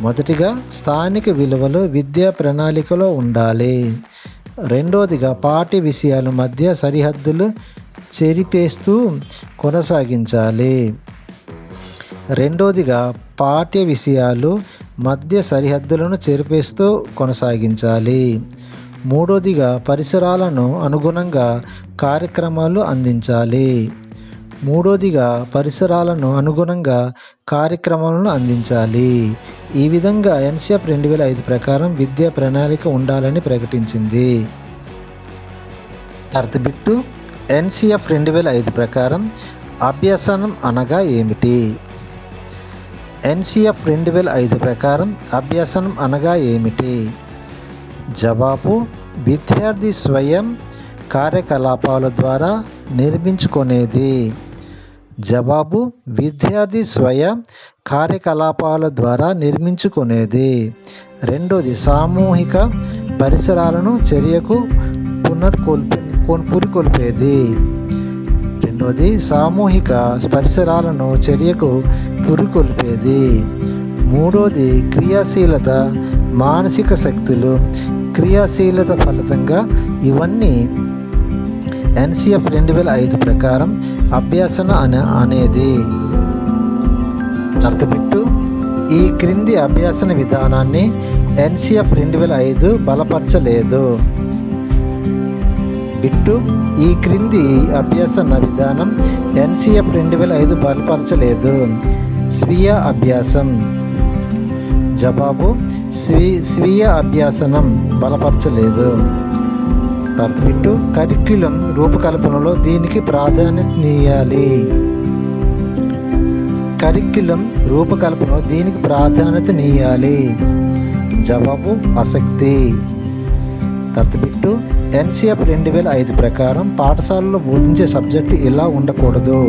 మొదటిగా స్థానిక విలువలు విద్యా ప్రణాళికలో ఉండాలి. రెండోదిగా పాఠ్య విషయాల మధ్య సరిహద్దులు చెరిపేస్తూ కొనసాగించాలి. రెండోదిగా పాఠ్య విషయాలు మధ్య సరిహద్దులను చెరిపేస్తూ కొనసాగించాలి. మూడోదిగా పరిసరాలను అనుగుణంగా కార్యక్రమాలు అందించాలి. ఈ విధంగా ఎన్సిఎఫ్ 2005 ప్రకారం విద్యా ప్రణాళిక ఉండాలని ప్రకటించింది. తర్వాత బిట్టు ఎన్సిఎఫ్ 2005 ప్రకారం అభ్యసనం అనగా ఏమిటి. ఎన్సిఎఫ్ 2005 ప్రకారం అభ్యసనం అనగా ఏమిటి. జవాబు విద్యార్థి స్వయం కార్యకలాపాల ద్వారా నిర్మించుకునేది. జవాబు విద్యార్థి స్వయం కార్యకలాపాల ద్వారా నిర్మించుకునేది. రెండోది సామూహిక పరిసరాలను చర్యకు పురికొల్పేది. సామూహిక పరిసరాలను చర్యకు పురికొల్పేది. మూడోది క్రియాశీలత మానసిక శక్తులు క్రియాశీలత ఫలితంగా ఇవన్నీ ఎన్సిఎఫ్ 2005 ప్రకారం అభ్యసన అనేది. అర్థబిట్టు ఈ క్రింది అభ్యసన విధానాన్ని ఎన్సిఎఫ్ 2005 బలపరచలేదు. బిట్టు ఈ క్రింది అభ్యసన విధానం ఎన్సిఎఫ్ 2005 బలపరచలేదు. స్వీయ అభ్యాసం. జవాబు స్వీయ అభ్యాసనం బలపరచలేదు. తర్వాత బిట్టు కరిక్యులం రూపకల్పనలో దీనికి ప్రాధాన్యత నీయాలి. జవాబు ఆసక్తి. తర్వాత బిట్టు ఎన్సిఎఫ్ 2005 ప్రకారం పాఠశాలలో బోధించే సబ్జెక్టు ఇలా ఉండకూడదు.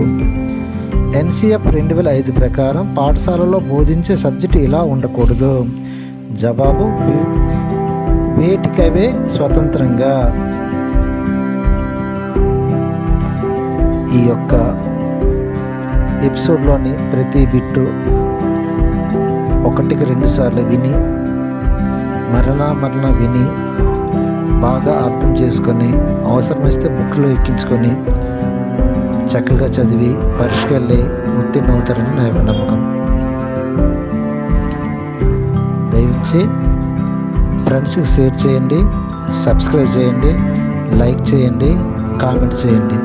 ఎన్సిఎఫ్ 2005 ప్రకారం పాఠశాలలో బోధించే సబ్జెక్టు ఇలా ఉండకూడదు. జవాబు వేటికవే స్వతంత్రంగా. ఈ యొక్క ఎపిసోడ్లోని ప్రతి బిట్టు 1కి 2 సార్లు విని మరలా విని బాగా అర్థం చేసుకొని అవసరమైతే బుక్లో ఎక్కించుకొని చక్కగా చదివి పరీక్షకెళ్ళి ఉత్తీర్ణ అవుతారని నా నమ్మకం. దయవుంచి ఫ్రెండ్స్కి షేర్ చేయండి, సబ్స్క్రైబ్ చేయండి, లైక్ చేయండి, కామెంట్ చేయండి.